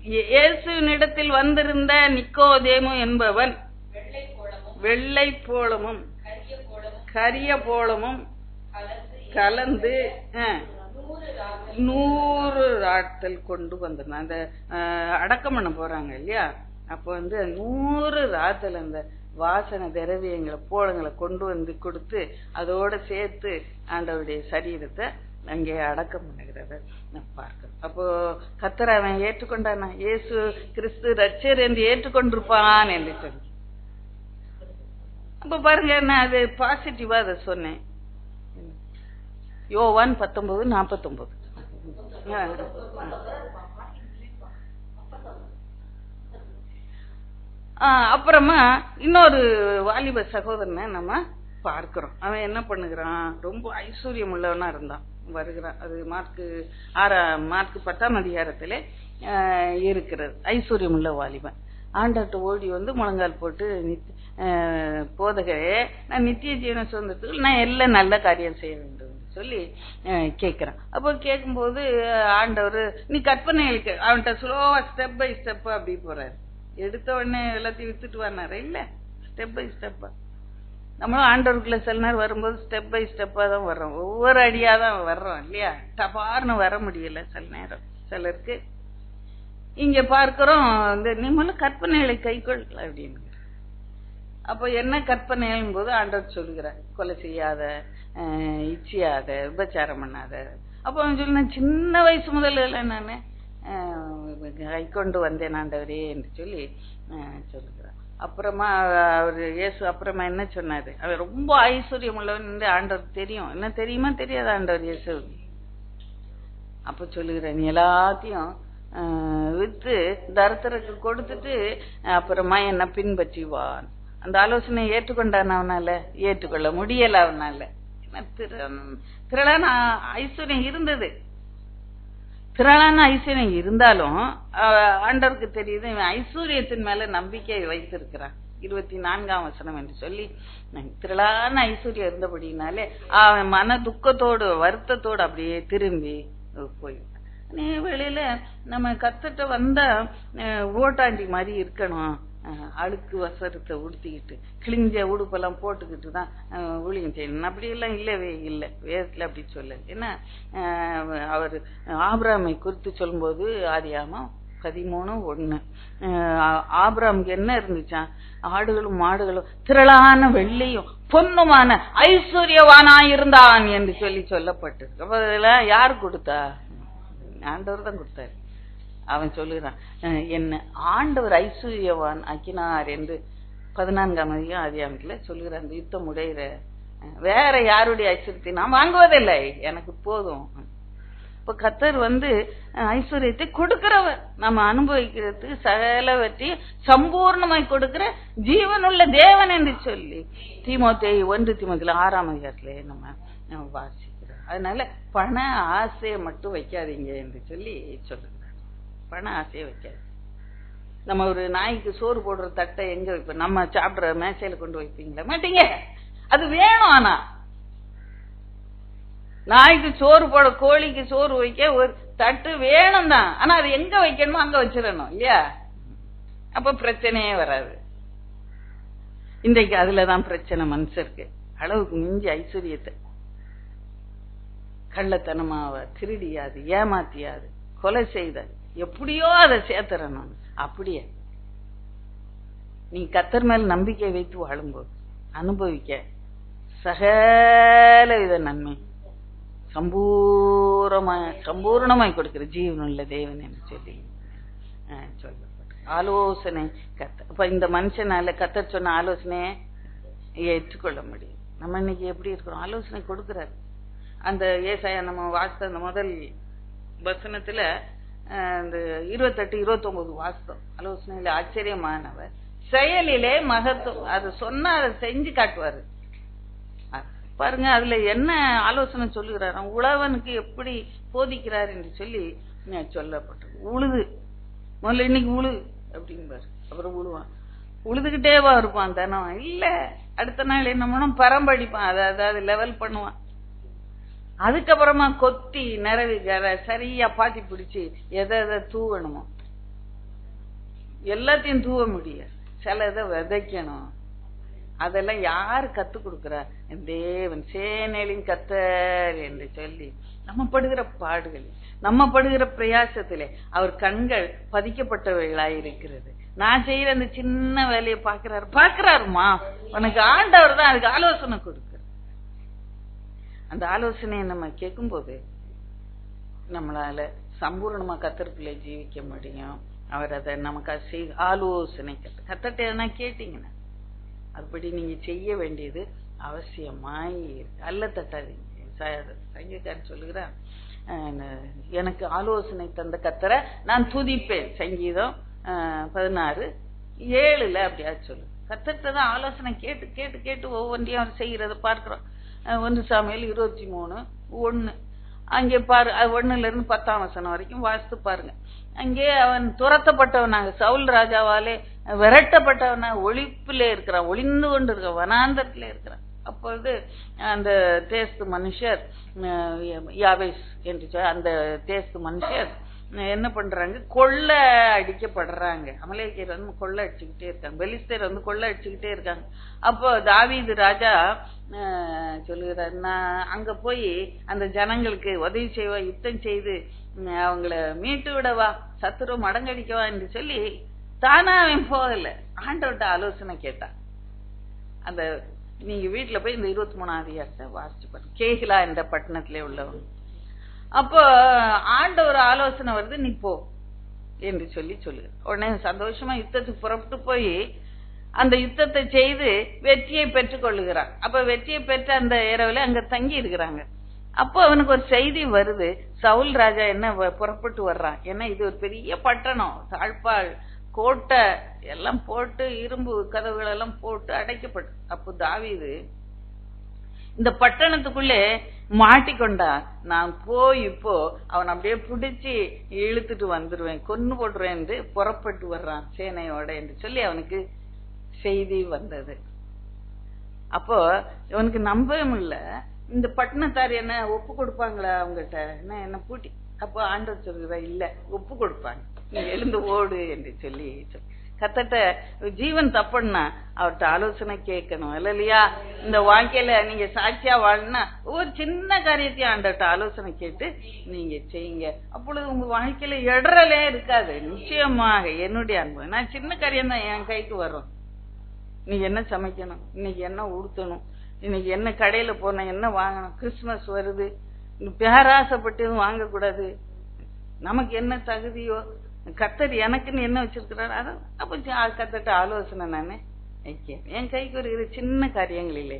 இயேசுவினிடத்தில் வந்திருந்த நிக்கோதேமு என்பவன் வெள்ளை போலமும் கரிய போலமும் கலந்து 100 ராத்தல் கொண்டு வந்திருந்தான். அந்த அடக்கம் பண்ண போறாங்க இல்லையா? அப்ப வந்து 100 ராத்தல் அந்த வாசனை திரவியங்களை போலங்களை கொண்டு வந்து கொடுத்து அதோட சேர்த்து ஆண்டவருடைய சரீரத்தை அங்கே அடக்கம் பண்ணுகிறத பார்க்கிறோம். அப்போ கர்த்தரை அவன் ஏற்றுக்கொண்டானா? இயேசு கிறிஸ்து ரட்சர் என்று ஏற்றுக்கொண்டிருப்பான் என்று சொல்லி. அப்ப பாருங்க, நான் அது பாசிட்டிவா அதை சொன்னேன். யோவான் 19:49. அப்புறமா இன்னொரு வாலிப சகோதரனை நம்ம பார்க்கிறோம். அவன் என்ன பண்ணுகிறான்? ரொம்ப ஐஸ்வர்யம் உள்ளவனா இருந்தான். வருகிறான். அது மார்க்கு 10 இருக்கிறது. ஐஸ்வர்யம் உள்ள வாலிபன் ஆண்டவர்கிட்ட ஓடி வந்து முழங்கால் போட்டு, போதகரே, நான் நித்திய ஜீவன சுதந்திரத்துக்கு நான் எல்லாம் நல்ல காரியம் செய்ய வேண்டும் சொல்லி கேட்கிறான். அப்போ கேட்கும்போது ஆண்டவர், நீ கற்பனைகளுக்கு அவன்கிட்ட ஸ்லோவா ஸ்டெப் பை ஸ்டெப் அப்படி போறாரு. எடுத்த உடனே எல்லாத்தையும் வித்துட்டு வர்றாரு இல்ல, ஸ்டெப் பை ஸ்டெப்பா. நம்மளும் ஆண்டவருக்குள்ள சில நேரம் வரும்போது ஸ்டெப் பை ஸ்டெப்பா தான் வர்றோம், ஒவ்வொரு அடியா தான் வர்றோம் இல்லையா? டபார்னு வர முடியல சில நேரம் சிலருக்கு. இங்க பார்க்கிறோம், இந்த நிம்மல கற்பனைகளை கைக்கொள் அப்படின்னு. அப்போ என்ன கற்பனைகள் போது ஆண்டவர் சொல்லுகிறார், கொலை செய்யாத, இச்சியாத, விபச்சாரம் பண்ணாத. அப்போ அவன் சொல்ல, சின்ன வயசு முதல்ல நான் கை கொண்டு வந்தேன் ஆண்டவரே என்று சொல்லி சொல்லுகிறார். அப்புறமா அவர் இயேசு அப்புறமா என்ன சொன்னாரு? அவர் ரொம்ப ஐஸ்வர்யம் உள்ளவன் ஆண்டவர் தெரியும். என்ன தெரியுமா தெரியாது ஆண்டவர் இயேசு? அப்ப சொல்லுகிறேன், நீ எல்லாத்தையும் வித்து தரித்திரக்கு கொடுத்துட்டு அப்புறமா என்ன பின்பற்றிவான். அந்த ஆலோசனை ஏற்றுக்கொண்டான். அவனால ஏற்றுக்கொள்ள முடியல. அவனால திரளான ஐஸ்வர்யம் இருந்தது. திரளான ஐஸ்வர்யம் இருந்தாலும் ஆண்டவருக்கு தெரியுது இவன் ஐஸ்வர்யத்தின் மேல நம்பிக்கை வைத்திருக்கிறான். 24ஆம் வசனம் என்று சொல்லி, திரளான ஐஸ்வர்யம் இருந்தபடினாலே அவன் மன துக்கத்தோடு வருத்தத்தோடு அப்படியே திரும்பி போயிட்டான். வெளியில நம்ம கத்துட்ட வந்தா ஓட்டாண்டி மாதிரி இருக்கணும், அழுக்கு வசரத்தை உடுத்திக்கிட்டு கிழிஞ்ச உடுப்பெல்லாம் போட்டுக்கிட்டு தான் ஊழியம் செய்யணும். அப்படி எல்லாம் இல்லவே இல்லை, வேதத்துல அப்படி சொல்ல. ஏன்னா அவர் ஆபிரகாமை குறித்து சொல்லும்போது ஆதியாகமம் 13:1 ஆபிரகாமுக்கு என்ன இருந்துச்சான்? ஆடுகளும் மாடுகளும் திரளான வெள்ளியும் பொன்னுமான ஐஸ்வர்யவானாயிருந்தான் என்று சொல்லி சொல்லப்பட்டிருக்கு. அப்ப இதெல்லாம் யாரு கொடுத்தா? ஆண்டவர் தான் கொடுத்தாரு. அவன் சொல்லுறான், என்ன ஆண்டவர் ஐஸ்வர்யவான் ஆக்கினார் என்று 14ஆம் அதிகாரத்துல சொல்லுகிறார். அந்த யுத்தம் உடையிற வேற யாருடைய ஐஸ்வர்யத்தை நான் வாங்குவதில்லை, எனக்கு போதும். இப்ப கர்த்தர் ஐஸ்வர்யத்தை கொடுக்கிறவர், நம்ம அனுபவிக்கிறதுக்கு சகலவற்றையும் சம்பூர்ணமாய் கொடுக்கிற ஜீவனுள்ள தேவன் என்று சொல்லி 1 தீமோத்தேயு 6ஆம் அதிகாரத்திலே நம்ம வாசிக்கிறோம். அதனால பண ஆசையை மட்டும் வைக்காதீங்க என்று சொல்லி சொல்லுகிறார். பண ஆசையை வைக்காது. நம்ம ஒரு நாய்க்கு சோறு போடுற தட்டை எங்க வைப்போம்? நம்ம சாப்பிடுற மேசையில கொண்டு வைப்பீங்களா? மாட்டீங்க. அது வேணும். ஆனா நாய்க்கு சோறு போட, கோழிக்கு சோறு வைக்க ஒரு தட்டு வேணும் தான். ஆனா அது எங்க வைக்கணுமோ அங்க வச்சிடணும் இல்லையா? அப்ப பிரச்சனையே வராது. இன்றைக்கு அதுலதான் பிரச்சனை மனுஷருக்கு. அளவுக்கு மிஞ்சி ஐஸ்வர்யத்தை கள்ளத்தனமாவ திருடியாது, ஏமாத்தியாது, கொலை செய்த, எப்படியோ அதை சேர்த்துறணும். அப்படியே நீ கர்த்தர் மேல் நம்பிக்கை வைத்து வாழும்போது அனுபவிக்க சகல வித நன்மை சம்பூர்ணமாய் கொடுக்கிற ஜீவனுள்ள தேவன் என்று சொல்லி சொல்லப்பட்ட ஆலோசனை கர்த்தர். இப்ப இந்த மனுஷனால கர்த்தர் சொன்ன ஆலோசனையை ஏற்றுக்கொள்ள முடியும். நம்ம இன்னைக்கு எப்படி இருக்கிறோம்? ஆலோசனை கொடுக்கிறார். அந்த ஏசாயா நம்ம வாசித்த அந்த முதல் வசனத்துல இந்த 28, 29 வாஸ்தவம். ஆலோசனையில ஆச்சரியமானவர், செயலிலே மகத்துவம். அது சொன்னா அதை செஞ்சு காட்டுவாரு. பாருங்க அதுல என்ன ஆலோசனை சொல்லுகிறார். உழவனுக்கு எப்படி போதிக்கிறார் என்று சொல்லி சொல்லப்பட்டது. உழுது முதல்ல இன்னைக்கு உழு அப்படின்பாரு, அப்புறம் உழுவான். உழுதுகிட்டேவா இருப்பான் தினம்? இல்ல, அடுத்த நாள் என்ன பண்ணும்? பரம்படிப்பான், அதாவது லெவல் பண்ணுவான். அதுக்கப்புறமா கொத்தி நிறவி சரியா பாத்தி பிடிச்சு எதை தூவணுமோ எல்லாத்தையும் தூவ முடியாது. சில இதை விதைக்கணும். அதெல்லாம் யாரு கத்து கொடுக்கிறார்? தேவன், சேனையின் கர்த்தர் என்று சொல்லி நம்ம படுகிற பாடுகள், நம்ம படுகிற பிரயாசத்திலே அவர் கண்கள் பதிக்கப்பட்டவைகளாயிருக்கிறது. நான் செய்யற அந்த சின்ன வேலையை பாக்குறாருமா, உனக்கு ஆண்டவர் தான் அதுக்கு ஆலோசனை கொடுக்க. அந்த ஆலோசனையை நம்ம கேட்கும் போது நம்மளால சம்பூர்ணமா கர்த்தருக்குள்ளே ஜீவிக்க முடியும். அவர் அதை நமக்கு ஆலோசனை கர்த்தர்ட்ட எதனா கேட்டீங்கன்னா அதுபடி நீங்க செய்ய வேண்டியது அவசியமாய் அல்ல தட்டாதீங்க. சங்கீதக்காரன் சொல்லுகிறான், எனக்கு ஆலோசனை தந்த கர்த்தரை நான் துதிப்பேன். சங்கீதம் 16:7 அப்படியாவது சொல்லு. கர்த்தர்ட்ட தான் ஆலோசனை கேட்டு கேட்டு கேட்டு ஒவ்வொன்றையும் அவர் செய்யறத பார்க்கிறோம். 1 சாமுவேல் 23:1 அங்கே பாரு, 1 இருந்து 10ஆம் வசனம் வரைக்கும் வாசித்து பாருங்க. அங்கே அவன் துரத்தப்பட்டவனாக, சவுல் ராஜாவாலே விரட்டப்பட்டவனா ஒளிப்பிலே இருக்கிறான், ஒளிந்து கொண்டு இருக்கான், வனாந்தரத்திலே இருக்கிறான். அப்பொழுது அந்த தேசத்து மனுஷர் யாவேஸ் என்று அந்த தேசத்து மனுஷர் என்ன பண்றாங்க? கொள்ள அடிக்கப்படுறாங்க. அமலேக்கியர் கொள்ள அடிச்சுக்கிட்டே இருக்காங்க, பெலிஸ்தர் கொள்ள அடிச்சுக்கிட்டே இருக்காங்க. அப்போ தாவீது ராஜா சொல்லுகிறார், நான் அங்க போய் அந்த ஜனங்களுக்கு உதவி செய்வா, யுத்தம் செய்து அவங்கள மீட்டு விடவா, சத்துரு மடங்கடிக்கவா என்று சொல்லி தானா அவன் போகல, ஆண்டவர்கிட்ட ஆலோசனை கேட்டான். அந்த நீங்க வீட்டுல போய் இந்த 23ஆம் அதிகாரத்தை வாசிச்சு பாருங்க. கேகிலா என்ற பட்டணத்திலே உள்ளவன். அப்போ ஆண்டவர் ஆலோசனை வருது, நீ போ என்று சொல்லி சொல்லுங்க. உடனே சந்தோஷமா யுத்தத்துக்கு புறப்பட்டு போய் அந்த யுத்தத்தை செய்து வெற்றியை பெற்றுக் கொள்ளுகிறான். அப்ப வெற்றியை பெற்ற அந்த இரவுல அங்க தங்கி இருக்கிறாங்க. அப்போ அவனுக்கு ஒரு செய்தி வருது, சவுல் ராஜா என்ன புறப்பட்டு வர்றான். ஏன்னா இது ஒரு பெரிய பட்டணம், தாழ்பால் கோட்டை எல்லாம் போட்டு இரும்பு கதவுகள் எல்லாம் போட்டு அடைக்கப்பட்டு. அப்போ தாவீது இந்த பட்டணத்துக்குள்ளே மாட்டிக்கொண்டா, நான் போய் இப்போ அவன் அப்படியே பிடிச்சி இழுத்துட்டு வந்துருவேன், கொன்னு போட்டுருவேன் என்று புறப்பட்டு வர்றான் சேனையோட என்று சொல்லி அவனுக்கு செய்தி வந்தது. அப்போ இவனுக்கு நம்பவே முடியல, இந்த பட்டணத்தார் என்ன ஒப்பு கொடுப்பாங்களா அவங்ககிட்ட, என்ன பூட்டி. அப்போ ஆண்டவர் சொல்லுறா, இல்ல ஒப்பு கொடுப்பாங்க, நீ எழுந்து ஓடு என்று சொல்லி. கர்த்தர்ட்ட ஜீவன் தப்புன்னா அவர்கிட்ட ஆலோசனை கேட்கணும் இல்லையா? இந்த வாழ்க்கையில நீங்க சாட்சியா வாழணும்னா ஒரு சின்ன காரியத்தையும் ஆண்டவர்கிட்ட ஆலோசனை கேட்டு நீங்க செய்யுங்க. அப்பொழுது உங்க வாழ்க்கையில இடறலே இருக்காது. நிச்சயமாக என்னுடைய அனுபவம், நான் சின்ன காரியம் தான் என் கைக்கு வரும். இன்னைக்கு என்ன சமைக்கணும், இன்னைக்கு என்ன உடுத்தணும், இன்னைக்கு என்ன கடையில போன என்ன வாங்கணும், கிறிஸ்துமஸ் வருது, பேராசப்பட்டு வாங்கக்கூடாது, நமக்கு என்ன தகுதியோ, கர்த்தர் எனக்குன்னு என்ன வச்சிருக்கிறாரு, அதான் அப்ப கர்த்தர்ட்ட ஆலோசனை நானு கேட்பேன். என் கைக்கு ஒரு சின்ன காரியங்களிலே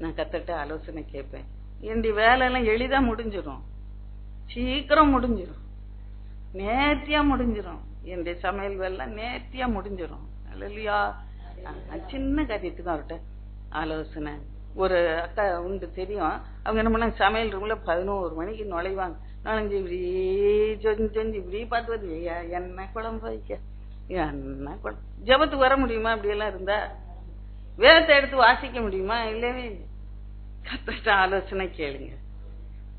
நான் கர்த்தர்ட்ட ஆலோசனை கேட்பேன். என்னுடைய வேலை எல்லாம் எளிதா முடிஞ்சிடும். சீக்கிரம் முடிஞ்சிடும், நேர்த்தியா முடிஞ்சிடும். என்னுடைய சமையல் வேலை நேர்த்தியா முடிஞ்சிடும். இல்லையா? சின்ன காரியத்துக்கு அவர்கிட்ட ஆலோசனை. ஒரு அக்கா உண்டு தெரியும், அவங்க என்ன பண்ணாங்க, சமையல் ரூம்ல 11 மணிக்கு நுழைவாங்க. நுழைஞ்சு இப்படி செஞ்சு இப்படி பார்த்து வந்து என்ன குழம்பு வைக்க, என்ன குழம்பு. ஜபத்துக்கு வர முடியுமா? அப்படி எல்லாம் இருந்தா வேதத்தை எடுத்து வாசிக்க முடியுமா? இல்லவே. கர்த்தர்ட்ட ஆலோசனை கேளுங்க.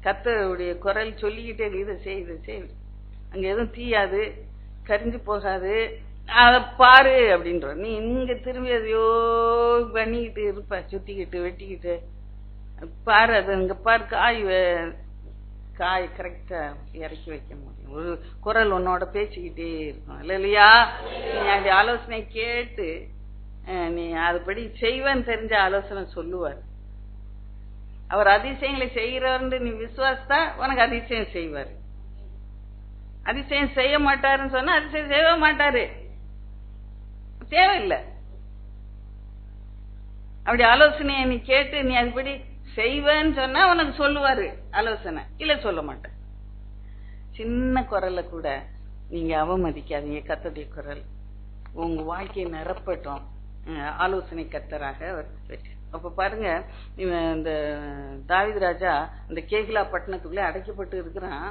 கர்த்தருடைய குரல் சொல்லிக்கிட்டே இதை செய் இதை செய், அங்க எதுவும் தீயாது, கரிஞ்சு போகாது, அத பாரு அப்படின்ற. நீ இங்க திரும்பி அதையோ பண்ணிக்கிட்டு இருப்ப, சுத்திக்கிட்டு வெட்டிக்கிட்டு பாரு, அது இங்க பாரு, காய் கரெக்டா இறக்கி வைக்க முடியும். ஒரு குரல் உன்னோட பேசிக்கிட்டே இருக்கும். இல்லையா? நீ அப்படி ஆலோசனை கேட்டு நீ அதுபடி செய்வேன்னு தெரிஞ்ச ஆலோசனை சொல்லுவார். அவர் அதிசயங்களை செய்கிறவர்னு நீ விசுவாசத்தா உனக்கு அதிசயம் செய்வார். அதிசயம் செய்ய மாட்டாருன்னு சொன்னா அதிசயம் செய்ய மாட்டாரு, தேவையில்லை. அப்படி ஆலோசனையை நீ கேட்டு நீ அதுபடி செய்வேன்னு சொன்னா உனக்கு சொல்லுவாரு ஆலோசனை, இல்ல சொல்ல மாட்டேன். சின்ன குரலை கூட நீங்க அவமதிக்காதீங்க. கர்த்தருடைய குரல் உங்க வாழ்க்கையை நிரப்பட்டும். ஆலோசனை கர்த்தராக அப்ப பாருங்க, இந்த தாவீது ராஜா இந்த கேகிலா பட்டணத்துக்குள்ளே அடைக்கப்பட்டு இருக்கிறான்.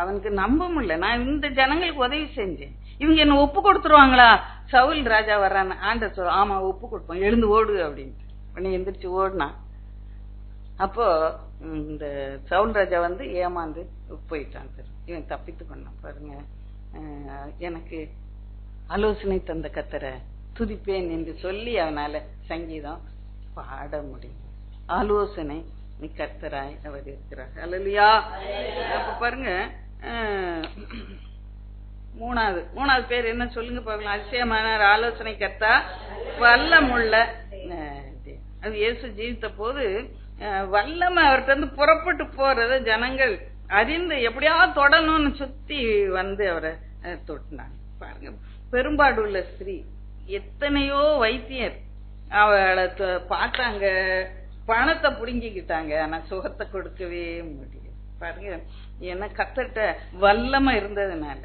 அவனுக்கு நம்ப முடியல, நான் இந்த ஜனங்களுக்கு உதவி செஞ்சேன், இவங்க என்ன ஒப்பு கொடுத்துருவாங்களா? சவுல் ராஜா வர்றான், ஆண்டவர் சொல்ற ஆமா ஒப்பு கொடுப்போம், எழுந்து ஓடு அப்படின்ட்டு உடனே எந்திரிச்சு ஓடுனான். அப்போ இந்த சவுல் ராஜா வந்து ஏமாந்து போயிட்டான். இவன் தப்பித்து கொண்டான். பாருங்க, எனக்கு ஆலோசனை தந்த கர்த்தரை துதிப்பேன் என்று சொல்லி அவனால சங்கீதம் பாட முடியும். ஆலோசனை கர்த்தராய் அவர் இருக்கிறார். அல்லேலூயா. அப்ப பாருங்க, மூணாவது பேர் என்ன சொல்லுங்க பாக்கலாம். அதிசயமான ஆலோசனை கர்த்தா, வல்லமுள்ள. அது இயேசு ஜீவித்த போது வல்லமை அவர்கிட்ட இருந்து புறப்பட்டு போறத ஜனங்கள் அறிந்து எப்படியாவது தொடணும்னு சுத்தி வந்து அவரை தொட்டினாங்க. பாருங்க, பெரும்பாடு உள்ள ஸ்திரீ, எத்தனையோ வைத்தியர் அவளை பார்த்தாங்க, பணத்தை புடுங்கிக்கிட்டாங்க, ஆனா சுகத்தை கொடுக்கவே முடியும். பாருங்க, ஏன்னா கர்த்தர்ட்ட வல்லமை இருந்ததுனால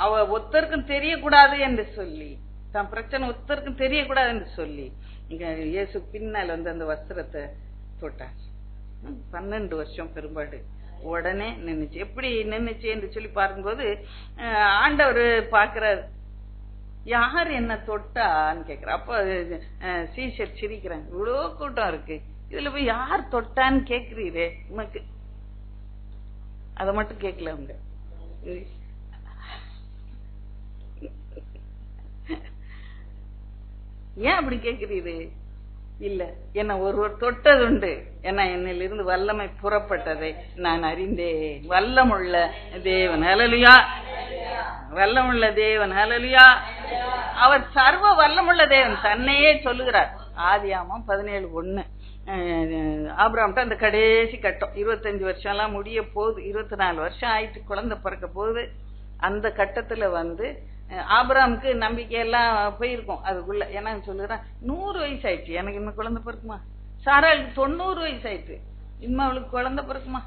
அவ ஒருத்தருக்கும் தெரியக்கூடாது என்று சொல்லி, தான் பிரச்சனை ஒருத்தருக்கும் தெரியக்கூடாது என்று சொல்லி இங்க இயேசு பின்னால் வந்து அந்த வஸ்திரத்தை தொட்டாங்க. 12 வருஷம் பெரும்பாடு உடனே நின்னுச்சு. எப்படி நின்னுச்சு என்று சொல்லி பார்க்கும்போது ஆண்டவர் பார்க்கிறார், யார் என்ன தொட்டான்னு கேக்குற. அப்ப சீஷர் சிரிக்கிறாங்க, இவ்வளோ கூட்டம் இருக்கு, இதுல போய் யார் தொட்டான்னு கேக்குறீரே, உனக்கு அத மட்டும் கேட்கல அவங்க. ஏன் அப்படி கேக்குறீரு? இல்ல, என்ன ஒருவர் தொட்டது உண்டு, ஏன்னா என்னிலிருந்து வல்லமை புறப்பட்டதை நான் அறிந்தேன். வல்லமுள்ள தேவன், ஹல்லேலூயா. வல்லமுள்ள தேவன், ஹல்லேலூயா. அவர் சர்வ வல்லமுள்ள தேவன் தன்னையே சொல்லுகிறார். ஆதியாகமம் 17:1. ஆபிரகாம்ட்ட அந்த கடைசி கட்டம் 25 வருஷம் எல்லாம் முடிய போகுது, 24 வருஷம் ஆயிட்டு குழந்தை பிறக்க போகுது. அந்த கட்டத்துல வந்து ஆபிரகாமுக்கு நம்பிக்கையெல்லாம் போயிருக்கும் அதுக்குள்ள. ஏன்னா சொல்லுறான், 100 வயசு ஆயிடுச்சு, எனக்கு இன்னும் குழந்தை பிறக்குமா? சாராளுக்கு 90 வயசு ஆயிடுச்சு, இன்னும் அவளுக்கு குழந்தை பிறக்குமா?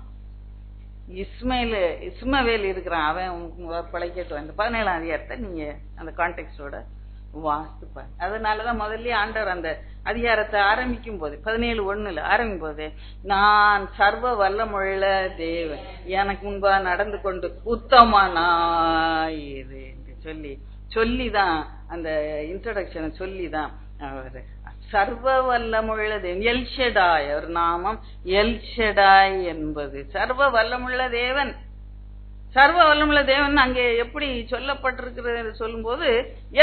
இஸ்மவேல் இருக்கிறான், அவன் பழைக்கட்டு வந்து 17ஆம் அதிகாரத்தை நீங்க அந்த கான்டெக்டோட வாசிப்பாங்க. அதனாலதான் முதல்ல ஆண்டவர் அந்த அதிகாரத்தை ஆரம்பிக்கும் போது 17:1 ஆரம்பிக்கும் போது, நான் சர்வ வல்லமுள்ள தேவன், எனக்கு முன்பா நடந்து கொண்டு உத்தமனாயிரு சொல்லிதான் அந்த இன்ட்ரோடக்ஷனை சொல்லிதான் அவர் சர்வ வல்லமுள்ள தேவன். எல்ஷடாய், அவர் நாமம் எல்ஷடாய் என்பது சர்வ வல்லமுள்ள தேவன். சர்வ வல்லமுள்ள தேவன் அங்கே எப்படி சொல்லப்பட்டிருக்கிறது சொல்லும் போது,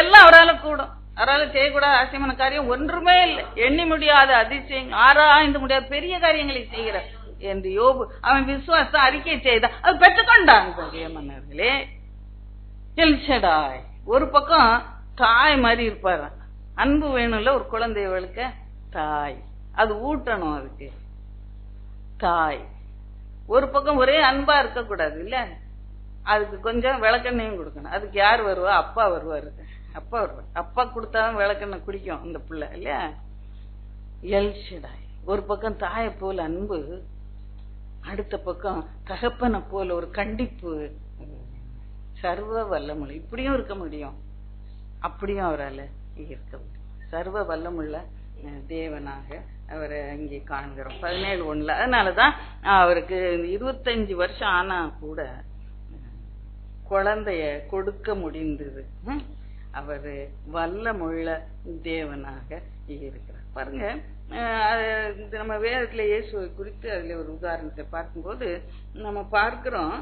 எல்லாம் அவரால் கூடும், அவரால் செய்யக்கூடாத ஆச்சரியமான காரியம் ஒன்றுமே இல்லை, எண்ணி முடியாத அதிசயம், ஆராய்ந்து முடியாத பெரிய காரியங்களை செய்கிறார் என்று யோபு அவன் விசுவாச அறிக்கை செய்தான், அது பெற்றுக்கொண்டான். மன்னர்களே, எல்ஷடாய் ஒரு பக்கம் தாய் மாதிரி இருப்பாரு, அன்பு வேணும்ல ஒரு குழந்தைகளுக்கு தாய், அது ஊட்டணும், அதுக்கு தாய். ஒரு பக்கம் ஒரே அன்பா இருக்க கூடாது இல்ல, அதுக்கு கொஞ்சம் விளக்கெண்ணையும் கொடுக்கணும். அதுக்கு யார் வருவா? அப்பா வருவாரு. அப்பா கொடுத்தாலும் விளக்கெண்ணெய் குடிக்கும் இந்த பிள்ளை இல்லையா. எல்ஷடாய் ஒரு பக்கம் தாயை போல அன்பு, அடுத்த பக்கம் தகப்பனை போல ஒரு கண்டிப்பு. சர்வ வல்லமுள்ள இப்படியும் இருக்க முடியும், அப்படியும் அவரால் இருக்க முடியும். சர்வ வல்லமுள்ள தேவனாக அவரை அங்கே காண்கிறோம் 17:1. அதனாலதான் அவருக்கு 25 வருஷம் ஆனா கூட குழந்தைய கொடுக்க முடிந்தது. அவரு வல்லமுள்ள தேவனாக இருக்கிறார். பாருங்க, நம்ம வேதத்துல இயேசுவை குறித்து அதுல ஒரு உதாரணத்தை பார்க்கும்போது நம்ம பார்க்கிறோம்.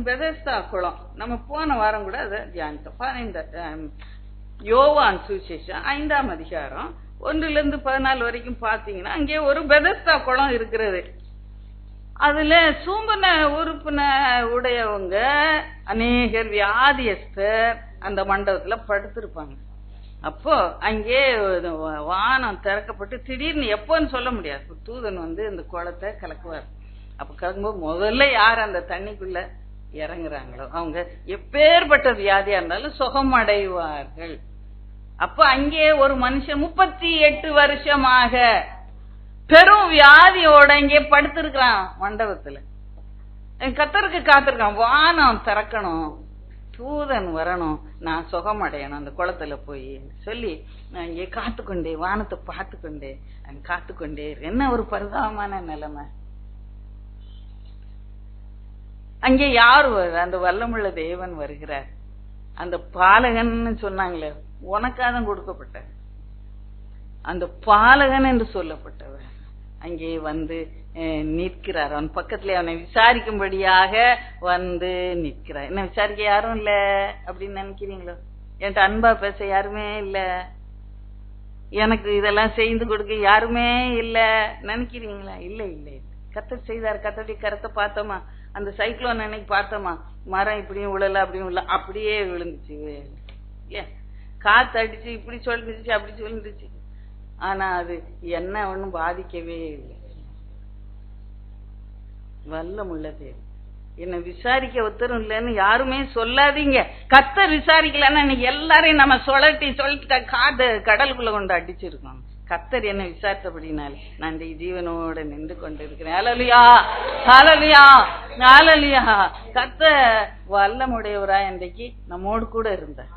பெதஸ்தா குளம், நம்ம போன வாரம் கூட அதை தியானித்தோம். யோவான் சுவிசேஷம் 5ஆம் அதிகாரம் 1-14 வரைக்கும் பாத்தீங்கன்னா அங்கே ஒரு பெதஸ்தா குளம் இருக்கிறது. அதுல சூம்பன உறுப்பின உடையவங்க அநேகர் வியாதியஸ்தர் அந்த மண்டபத்துல படுத்திருப்பாங்க. அப்போ அங்கே வானம் திறக்கப்பட்டு திடீர்னு எப்போன்னு சொல்ல முடியாது, தூதன் இந்த குளத்தை கலக்குவார். அப்ப கலக்கும்போது முதல்ல யார் அந்த தண்ணிக்குள்ள இறங்குறாங்களோ அவங்க எப்பேற்பட்ட வியாதியா இருந்தாலும் சுகம் அடைவார்கள். அப்ப அங்கே ஒரு மனுஷன் 38 வருஷமாக பெரும் வியாதியோட இங்கே படுத்திருக்கிறான் மண்டபத்துல. கர்த்தருக்கு காத்திருக்கான், வானம் திறக்கணும், தூதன் வரணும், நான் சுகம் அடையணும் அந்த குளத்துல போய் சொல்லி நான் இங்கே காத்துக்கொண்டே வானத்தை பார்த்துக்கொண்டே காத்துக்கொண்டே. என்ன ஒரு பரிதாபமான நிலைமை. அங்கே யார் அந்த வல்லமுள்ள தேவன் வருகிறார். அந்த பாலகன்னு சொன்னாங்களே, உனக்காதான் கொடுக்கப்பட்ட அந்த பாலகன் என்று சொல்லப்பட்டவர் அங்கே நிற்கிறார். அவன் பக்கத்துல அவனை விசாரிக்கும்படியாக நிற்கிறார். என்ன விசாரிக்க யாரும் இல்ல அப்படின்னு நினைக்கிறீங்களோ? என்கிட்ட அன்பா பேச யாருமே இல்ல, எனக்கு இதெல்லாம் செய்து கொடுக்க யாருமே இல்ல நினைக்கிறீங்களா? இல்ல இல்ல, கர்த்தர் செய்தார். கர்த்தருடைய கரத்தை பார்த்தோமா, அந்த சைக்ளோன் அன்னைக்கு பார்த்தோமா, மரம் இப்படியும் விழல அப்படியும் இல்ல, அப்படியே விழுந்துச்சு. காத்து அடிச்சு இப்படி சொல்லிருச்சு அப்படி சொல்லிருச்சு, ஆனா அது என்ன ஒண்ணும் பாதிக்கவே இல்லை. வல்லமுள்ள தேவன். என்ன விசாரிக்க ஒருத்தரும் இல்லைன்னு யாருமே சொல்லாதீங்க. கர்த்தர் விசாரிக்கலன்னா இன்னைக்கு எல்லாரையும் நம்ம சொல்லிட்டு காது கடலுக்குள்ள கொண்டு அடிச்சிருக்கோம். கர்த்தர் என்ன விசாரித்தபடினாலே நான் இந்த ஜீவனோட நின்று கொண்டு இருக்கிறேன். ஹல்லேலூயா, ஹல்லேலூயா, ஹல்லேலூயா. கர்த்தர் வல்லமுடையவரா இன்றைக்கு நம்மோடு கூட இருந்தார்,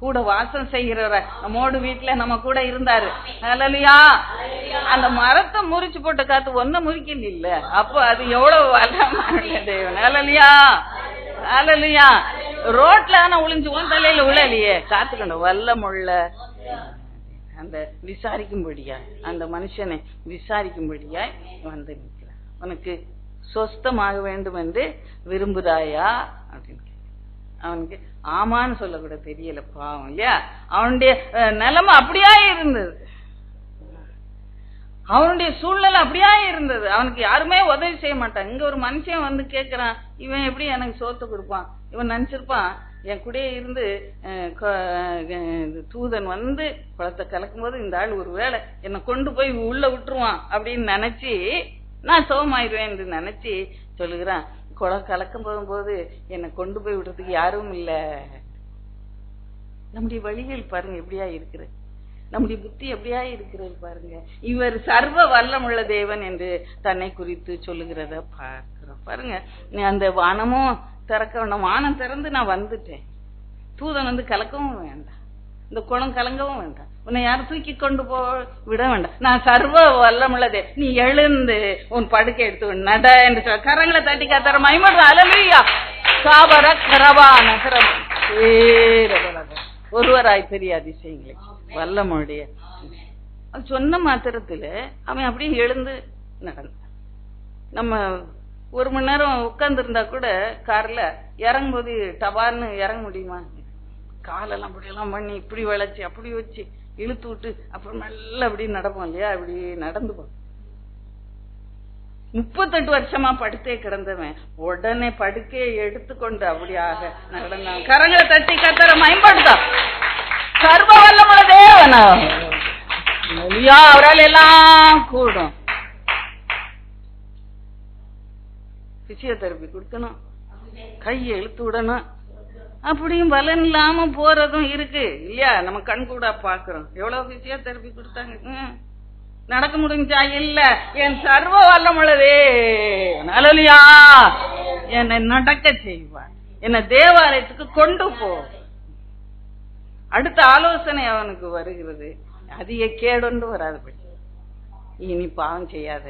கூட வாசம் செய்கிறவர நம்மோடு வீட்டுல நம்ம கூட இருந்தாரு. ஹல்லேலூயா. அந்த மரத்தை முறிச்சு போட்ட காத்து ஒன்ன முறிக்கல இல்ல, அப்போ அது எவ்வளவு வல்லமான தேவன். ஹல்லேலூயா, ஹல்லேலூயா. ரோட்ல ஆனா ஒளிஞ்சு உன் தலையில உழலையே, காத்துக்கொண்ட வல்லமுள்ள அந்த விசாரிக்கும்படியா அந்த மனுஷனை விசாரிக்கும்படியாய் நிற்கிறார். உனக்கு சொஸ்தமாக வேண்டும் என்று விரும்புதாயா அப்படின்னு அவனுக்கு ஆமான்னு சொல்ல கூட தெரியல, பாவம் இல்லையா? அவனுடைய நிலைமை அப்படியா இருந்தது, அவனுடைய சூழ்நிலை அப்படியா இருந்தது. அவனுக்கு யாருமே உதவி செய்ய மாட்டான். இங்க ஒரு மனுஷன் கேக்குறான், இவன் எப்படி எனக்கு சோத்து கொடுப்பான்? இவன் நினைச்சிருப்பான் என் கூட இருந்து தூதன் குளத்தை கலக்கும் போது இந்த ஆள் ஒரு வேளை என்னை கொண்டு போய் உள்ள விட்டுருவான் அப்படின்னு நினைச்சு நான் சோமாயிருவேன் என்று நினைச்சு சொல்லுகிறான். குளம் கலக்கம் போகும்போது என்னை கொண்டு போய் விடுறதுக்கு யாரும் இல்ல. நம்முடைய வழிகள் பாருங்க எப்படியா இருக்கிறது, நம்முடைய புத்தி எப்படியா இருக்கிறது பாருங்க. இவர் சர்வ வல்லமுள்ள தேவன் என்று தன்னை குறித்து சொல்லுகிறத பார்க்கிறோம். பாருங்க, அந்த வானமும் திறக்க வேண்டாம், வானம் திறந்து நான் வந்துட்டேன், தூதன் கலக்கவும் வேண்டாம், இந்த குளம் கலங்கவும் வேண்டாம், உன்னை யாரும் தூக்கி கொண்டு போ விட வேண்டாம், நான் சர்வ வல்லமுள்ளதே, நீ எழுந்து உன் படுக்கை எடுத்து நட என்று சொல்ல கரங்களை தட்டி காத்தர மைமடு அலலுயா சாபர கரவா நகரம் ஒருவராய் பெரிய அதிசயங்களை வல்லமுடைய சொன்ன மாத்திரத்துல அவன் அப்படியே எழுந்து நடந்தான். நம்ம ஒரு மணி நேரம் உட்கார்ந்து இருந்தா கூட கார்ல இறங்கும் போது டபார்னு இறங்க முடியுமா? காலெல்லாம் அப்படியெல்லாம் பண்ணி இப்படி வளைச்சு அப்படி வச்சு இழுத்து விட்டு அப்புறம் நல்லா அப்படி நடப்போம் இல்லையா? அப்படி நடந்து போ. 38 வருஷமா படுத்தே கிடந்தவன் உடனே படுக்கையை எடுத்துக்கொண்டு அப்படியாக நடந்தான். கரங்களை தட்டி கத்தர மேம்படுத்தான். சர்வ வல்லமுள்ள தேவன் அவரால் எல்லாம் கூடும். பிசியோதெரபி கொடுக்கணும், கையை இழுத்து விடணும், அப்படியும் பலன் இல்லாம போறதும் இருக்கு இல்லையா? நம்ம கண் கூட பாக்குறோம். எவ்வளவு பிசியோதெரபி கொடுத்தாங்க. நடக்க முடிஞ்சா? இல்ல. என் சர்வ வல்லமுள்ளதே அல்லேலூயா என்னை நடக்க செய்வார், என்னை தேவாலயத்துக்கு கொண்டு போ. அடுத்த ஆலோசனை அவனுக்கு வருகிறது, அதிக கேடொன்று வராதுபடி இனி பாவம் செய்யாத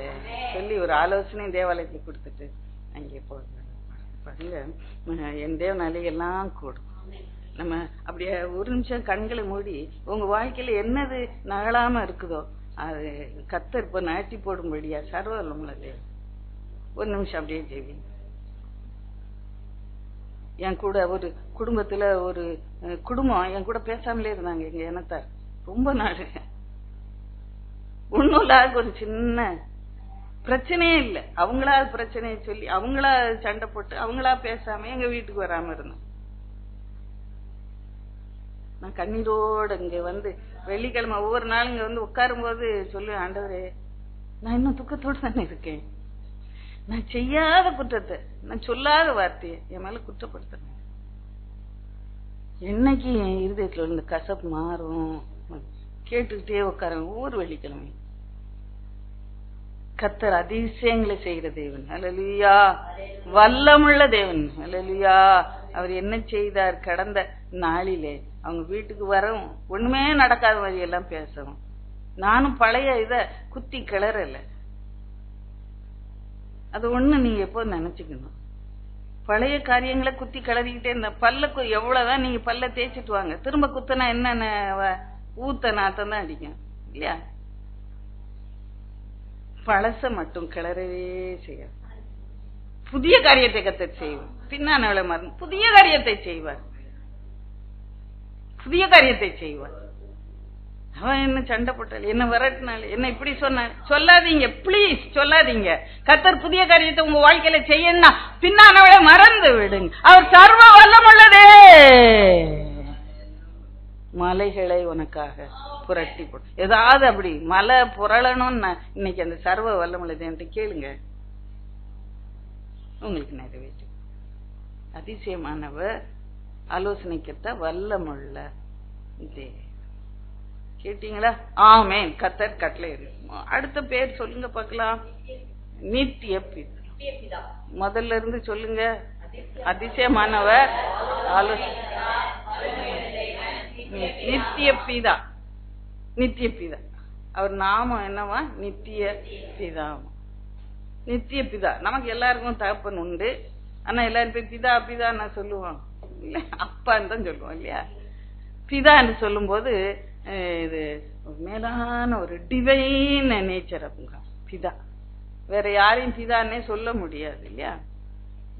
சொல்லி ஒரு ஆலோசனை தேவாலயத்துக்கு கொடுத்துட்டு அங்கே போக பாருங்க. என் தேவனாலே எல்லாம் கூடும். நம்ம அப்படியே ஒரு நிமிஷம் கண்களை மூடி உங்க வாழ்க்கையில என்னது நகலாம இருக்குதோ அது கர்த்தர் இப்ப நாட்டி போடும்படியா சர்வ வல்லமுள்ளதே ஒரு நிமிஷம் அப்படியே செய்வீங்க. என் கூட ஒரு குடும்பத்துல ஒரு குடும்பம் என் கூட பேசாமலே இருந்தாங்க. எங்க இனத்தார் ரொம்ப நாள் ஒண்ணும் இல்லாத ஒரு சின்ன பிரச்சனையே இல்ல, அவங்களா பிரச்சனையை சொல்லி அவங்களா சண்டை போட்டு அவங்களா பேசாம எங்க வீட்டுக்கு வராம இருந்தோம். நான் கண்ணீரோட இங்க வந்து வெள்ளிக்கிழமை ஒவ்வொரு நாள் இங்க வந்து உட்காரும் போது சொல்லுவேன், ஆண்டவரே நான் இன்னும் துக்கத்தோடு தானே இருக்கேன், நான் செய்யாத குற்றத்தை நான் சொல்லாத வார்த்தையை என் மேல குற்றப்படுத்துறேன். என்னைக்கு என் இருதயத்துல இந்த கசப்பு மாறும் கேட்டுக்கிட்டே உட்காரன் ஒவ்வொரு வெள்ளிக்கிழமை. கர்த்தர் அதிசயங்களை செய்கிற தேவன், அல்லேலூயா, வல்லமுள்ள தேவன், அல்லேலூயா. அவர் என்ன செய்தார் கடந்த நாளிலே? அவங்க வீட்டுக்கு வரவும் ஒண்ணுமே நடக்காத மாதிரி எல்லாம் பேசவும், நானும் பழைய இத குத்தி கிளறல. அது ஒண்ணு நீங்க எப்போ நினைச்சுக்கணும், பழைய காரியங்களை குத்தி கிளறிக்கிட்டே இருந்த பல்ல எவ்வளவுதான் நீங்க பல்ல தேய்ச்சிட்டு வாங்க, திரும்ப குத்தனா என்னென்ன ஊத்த நாத்தம் தான் அடிக்கும் இல்லையா? பழச மட்டும் கிளறவே செய்ய, புதிய காரியத்தை கர்த்தர் செய்வார். பின்னானவளை மறந்து புதிய காரியத்தை செய்வார், புதிய காரியத்தை செய்வார். அவன் என்ன சண்டை போட்டாள், என்ன விரட்டினாள், என்ன இப்படி சொன்னாள், சொல்லாதீங்க பிளீஸ், சொல்லாதீங்க. கர்த்தர் புதிய காரியத்தை உங்க வாழ்க்கையில செய்யணும்னா பின்னானவளை மறந்து விடுங்க. அவர் சர்வ வல்லமுள்ளதே, மலைகளை உனக்காக புரட்டி போடு. ஏதாவது அப்படி மலை புரளணும்னு இன்னைக்கு அந்த சர்வ வல்லமுள்ளதே கேளுங்க, உங்களுக்கு நிறைவேற்று. அதிசயமானவர், ஆலோசனைக்கத்த வல்லமுள்ள கேட்டீங்களா? ஆமென். கர்த்தர் கட்டளை. அடுத்த பேர் சொல்லுங்க பார்க்கலாம். நித்திய பிதா. முதல்ல இருந்து சொல்லுங்க. அதிசயமானவர், நித்திய பிதா. நித்திய பிதா அவர் நாமம் என்னவா? நித்திய பிதா. நித்திய பிதா. நமக்கு எல்லாருக்கும் தகப்பன் உண்டு, ஆனா எல்லாரும் போய் பிதா பிதா நான் சொல்லுவோம் இல்ல, அப்பான்னு தான் சொல்லுவோம் இல்லையா? பிதா என்று சொல்லும் போது இது மேலான ஒரு டிவைன் நேச்சர் அப்படிங்க பிதா. வேற யாரையும் பிதான்னே சொல்ல முடியாது இல்லையா?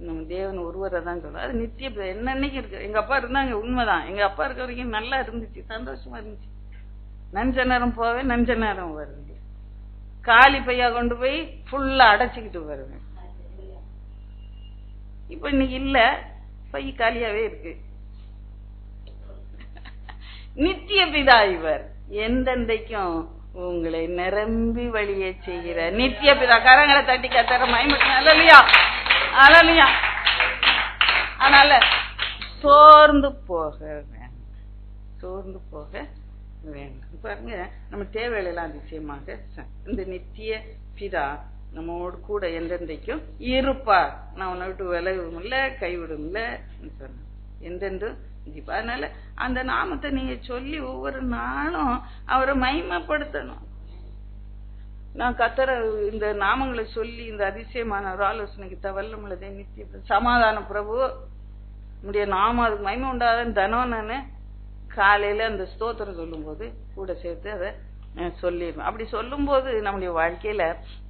நம்ம தேவன் ஒருவரை தான் சொல்லுவோம். அது நித்திய பிதா. என்னன்னைக்கு இருக்கு. எங்க அப்பா இருந்தாங்க, உண்மைதான். எங்க அப்பா இருக்க வரைக்கும் நல்லா இருந்துச்சு, சந்தோஷமா இருந்துச்சு. நஞ்ச நேரம் போவேன், நஞ்ச நேரம் வருவேன். காலி பையா கொண்டு போய் ஃபுல்லா அடைச்சிக்கிட்டு வருவேன். இப்ப இன்னைக்கு இல்ல, பை காலியாவே இருக்கு. நித்திய பிதா இவர், எந்தெந்தைக்கும் உங்களை நிரம்பி வழியே செய்கிற நித்திய பிதா. கரங்களை தட்டி கத்தர மகிமை. அல்லேலூயா, அல்லேலூயா. அதனால சோர்ந்து போக வேண்டாம், சோர்ந்து போக வேண்டாம். பாருங்க, நம்ம தேவையெல்லாம் அதிசயமாக இந்த நித்திய பிதா நம்மோடு கூட எந்தெந்தைக்கும் இருப்பார். நான் உன்னை விட்டு விலகவும் இல்லை கைவிடும் இல்லை சொன்ன எந்தெந்தும். அதனால அந்த நாமத்தை நீங்க சொல்லி ஒவ்வொரு நாளும் அவரை மகிமைப்படுத்தணும். நான் கர்த்தரை இந்த நாமங்களை சொல்லி இந்த அதிசயமான ஒரு ஆலோசனைக்கு வல்லமுள்ளதே நித்திய சமாதான பிரபு நம்முடைய நாம அதுக்கு மகிமை உண்டாதன்னு தனம் நானு காலையில அந்த ஸ்தோத்திரம் சொல்லும் போது கூட சேர்த்து அதை சொல்லிடுவேன். அப்படி சொல்லும் போது நம்முடைய வாழ்க்கையில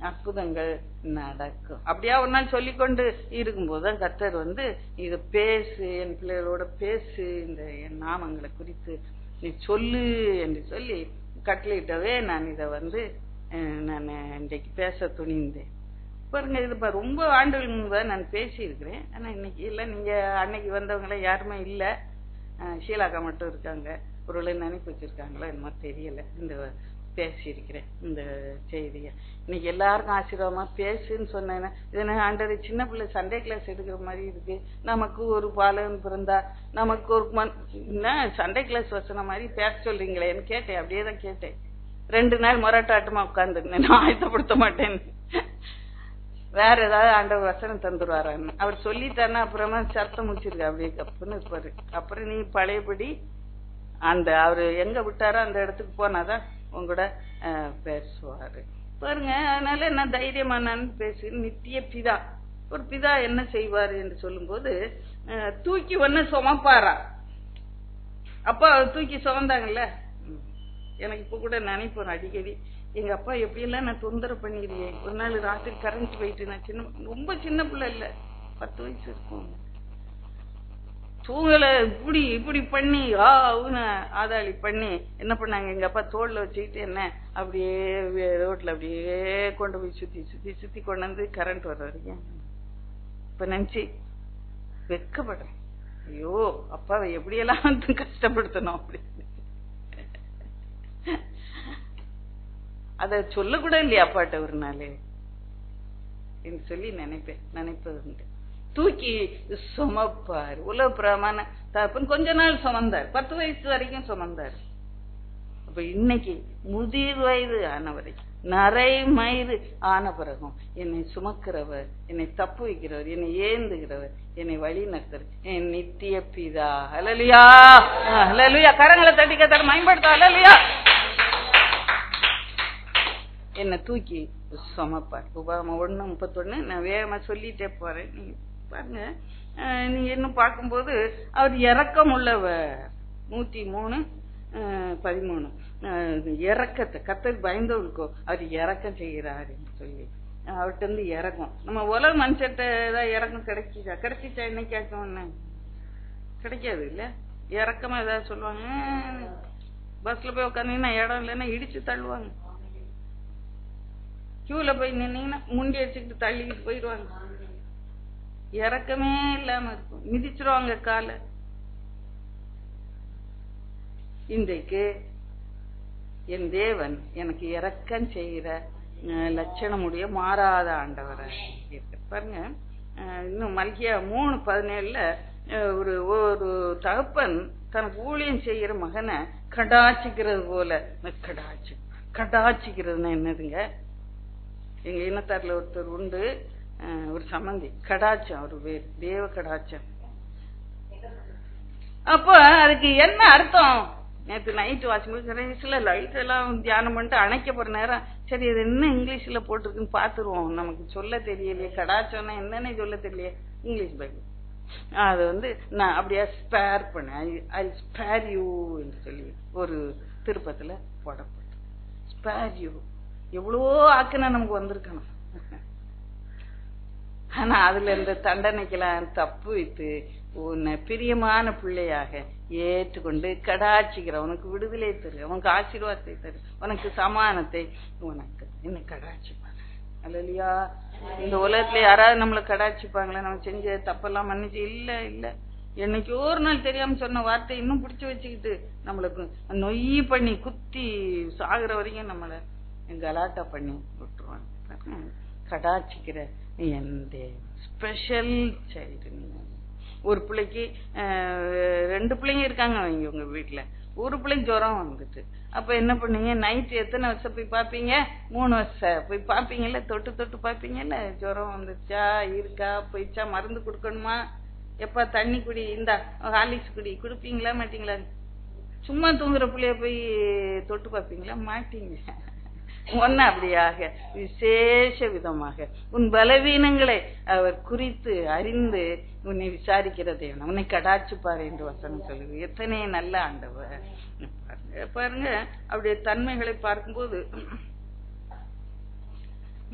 அற்புதங்கள் நடக்கும். அப்படியா ஒரு நாள் சொல்லிக்கொண்டு இருக்கும்போது தான் கர்த்தர் வந்து இதை பேசு, என் பிள்ளைகளோட பேசு, இந்த என் நாமங்களை குறித்து நீ சொல்லு என்று சொல்லி கட்டளையிட்டவே நான் இதை வந்து நான் இன்றைக்கு பேச துணிந்தேன். பாருங்க, இது ரொம்ப ஆண்டுகள் முன்பு நான் பேசி இருக்கிறேன். ஆனா இன்னைக்கு இல்லை, நீங்க அன்னைக்கு வந்தவங்கள யாருமே இல்லை, ஷீலாக்கா மட்டும் இருக்காங்க. பொருளை நினைப்பு வச்சிருக்காங்களோ என்னமோ தெரியல. இந்த பேசியிருக்கிறேன் இந்த செய்திய. இன்னைக்கு எல்லாருக்கும் ஆசீர்வாதமா பேசுன்னு சொன்னேன்னா, இது ஆண்டரை சின்ன பிள்ளை சண்டே கிளாஸ் எடுக்கிற மாதிரி இருக்கு. நமக்கு ஒரு பாலன் பிறந்தா நமக்கு ஒரு சண்டே கிளாஸ் வசன மாதிரி பேச சொல்றீங்களேன்னு கேட்டேன். அப்படியே தான் கேட்டேன். 2 நாள் மொரட்டாட்டமா உட்கார்ந்துருந்தேன், நான் ஆயத்தப்படுத்த மாட்டேன்னு. வேற ஏதாவது ஆண்டவர் வசனம் தந்துருவாரான்னு அவர் சொல்லிட்டாருன்னா அப்புறமா சத்தம் முடிச்சிருக்கு, அப்படியே கப்புன்னு இருப்பாரு. அப்புறம் நீ பழையபடி அந்த அவரு எங்க விட்டாரோ அந்த இடத்துக்கு போனாதான் உங்களோட பேசுவாரு பாருங்க. அதனால என்ன தைரியமானான்னு பேசு. நித்திய பிதா, ஒரு பிதா என்ன செய்வாரு என்று சொல்லும் போது தூக்கி ஒன்னு சுமப்பாரா. அப்பா தூக்கி சுமந்தாங்கல்ல. எனக்கு இப்ப கூட நினைப்போம் அடிக்கடி, எங்க அப்பா எப்படி எல்லாம் நான் தொந்தரவு பண்ணிடுறேன். ஒரு நாள் ராத்திரி கரண்ட் போயிட்டு, நான் ரொம்ப சின்ன பிள்ளை இல்ல, 10 வயசு இருக்கும், தூங்கல, இப்படி இப்படி பண்ணி ஆதாளி பண்ணி என்ன பண்ணாங்க, எங்க அப்பா தோல்ல வச்சுக்கிட்டு என்ன அப்படியே ரோட்ல அப்படியே கொண்டு போய் சுத்தி சுத்தி சுத்தி கொண்டு வந்து கரண்ட் வர வரைக்கும் இப்ப நினைச்சு வெக்கப்படுறேன். ஐயோ அப்பாவை எப்படியெல்லாம் வந்து கஷ்டப்படுத்தணும் அப்படின்னு. அத சொல்ல கூட இல்லையா அப்பாட்ட ஒரு நாள் என்று சொல்லி நினைப்பது உண்டு. தூக்கி சுமப்பார். உலக பிரமாண தகப்பன் கொஞ்ச நாள் சுமந்தார், 10 வயசு வரைக்கும் சுமந்தார். அப்ப இன்னைக்கு முதிர் வயது ஆனவரை, நரை மயிறு ஆன பிறகும் என்னை சுமக்கிறவர், என்னை தப்பு வைக்கிறவர், என்னை ஏந்துகிறவர், என்னை வழி நடத்துறவர் என் நித்திய பிதா. ஹல்லேலூயா, ஹல்லேலூயா. கரங்களை தட்டி கத்தர மேம்படுத்த. ஹல்லேலூயா. என்ன தூக்கி சுமப்பார். உபாகமம் 1:31. நான் வேகமா சொல்லிட்டே போறேன், நீங்க பாருங்க. நீங்க இன்னும் பார்க்கும்போது அவர் இரக்கம் உள்ளவர். 103:13 இறக்கத்தை கர்த்தருக்கு பயந்தவர்களுக்கோ அவர் இறக்கம் செய்கிறார் என்று சொல்லி அவர்கிட்ட இருந்து இறக்கம். நம்ம உலக மனுஷர்கிட்ட ஏதாவது இறக்கம் கிடைச்சிச்சா என்னைக்காச்சும் ஒண்ணு கிடைக்காது இல்ல. இறக்கமா ஏதாவது சொல்லுவாங்க, பஸ்ல போய் உட்காந்தீங்கன்னா இடம் இல்லைன்னா இடிச்சு தள்ளுவாங்க, கியூல போய் நின்னீங்கன்னா முண்டி அடிச்சுக்கிட்டு தள்ளிக்கிட்டு போயிடுவாங்க. இறக்கமே இல்லாம இருக்கும், மிதிச்சிருவாங்க காலை. இன்றைக்கு என் தேவன் எனக்கு இரக்கம் செய்கிற லட்சணமுடைய மாறாத ஆண்டவரை இருக்கு பாருங்க. இன்னும் மல்கியா 3:17 ஒரு தகப்பன் தனக்கு ஊழியம் செய்யற மகனை கடாச்சிக்கிறது போல. கடாச்சிக்கிறதுன்னா என்னதுங்க? எங்க இனத்தாரில் ஒருத்தர் உண்டு, ஒரு சம்பந்தி, கடாச்சம், அவரு பேர் தேவ கடாச்சம். அப்ப அதுக்கு என்ன அர்த்தம்? நேற்று நைட்டு வாசிக்கும்போது லைட் எல்லாம் தியானம் பண்ணிட்டு அணைக்க போற நேரம், சரி அது என்ன இங்கிலீஷ்ல போட்டிருக்குன்னு பாத்துருவோம், நமக்கு சொல்ல தெரியலையே, கடாச்சோன்னா என்னன்னு சொல்ல தெரியலையே, இங்கிலீஷ் பைபிள். அது நான் அப்படியே ஸ்பேர் பண்ணேன், ஐ ஸ்பேர் யூ என்று சொல்லி ஒரு திருப்பத்துல போடப்பட்டு, ஸ்பேர் யூ எவ்வளோ ஆக்குனா நமக்கு வந்திருக்கணும். ஆனா அதுல இந்த தண்டனைக்கெல்லாம் தப்பு வைத்து உன்னை பிரியமான பிள்ளையாக ஏற்றுக்கொண்டு கடாட்சிக்கிற, உனக்கு விடுதலை தரு, உனக்கு ஆசீர்வாதத்தை தரு, உனக்கு சமானத்தை, உனக்கு என்ன கடாட்சிப்பாங்க. அல்லையா, இந்த உலகத்துல யாராவது நம்மளை கடாட்சிப்பாங்களா? நம்ம செஞ்ச தப்பெல்லாம் மன்னிச்சு இல்ல இல்ல, என்னைக்கு ஒரு நாள் தெரியாம சொன்ன வார்த்தை இன்னும் பிடிச்சு வச்சுக்கிட்டு நம்மளுக்கு நொய் பண்ணி குத்தி சாகுற வரைக்கும் நம்மளை கலாட்டா பண்ணி விட்டுருவாங்க. கடாட்சிக்கிற எந்த ஸ்பெஷல் சைல்டு. ஒரு பிள்ளைக்கு 2 பிள்ளைங்க இருக்காங்க அவங்க உங்க வீட்டுல, ஒரு பிள்ளைக்கு ஜுரம் வந்துட்டு, அப்ப என்ன பண்ணீங்க? நைட்டு எத்தனை வருஷம் போய் பாப்பீங்க? 3 வருஷம் போய் பாப்பீங்கல்ல, தொட்டு தொட்டு பாப்பீங்கல்ல, ஜுரம் வந்துச்சா இருக்கா போயிச்சா, மருந்து கொடுக்கணுமா, எப்ப தண்ணி குடி, இந்த ஹார்லிக்ஸ் குடி, குடுப்பீங்களா மாட்டீங்களா? சும்மா தூங்குற பிள்ளைய போய் தொட்டு பாப்பீங்களா? மாட்டீங்க. ஒன்னு அப்படியாக விசேஷ விதமாக உன் பலவீனங்களை அவர் குறித்து அறிந்து உன்னை விசாரிக்கிற தேவன் உன்னை கடாட்சிப்பார் என்று வசனம் சொல்லுது. எத்தனை நல்ல ஆண்டவர் பாருங்க. அவருடைய தன்மைகளை பார்க்கும்போது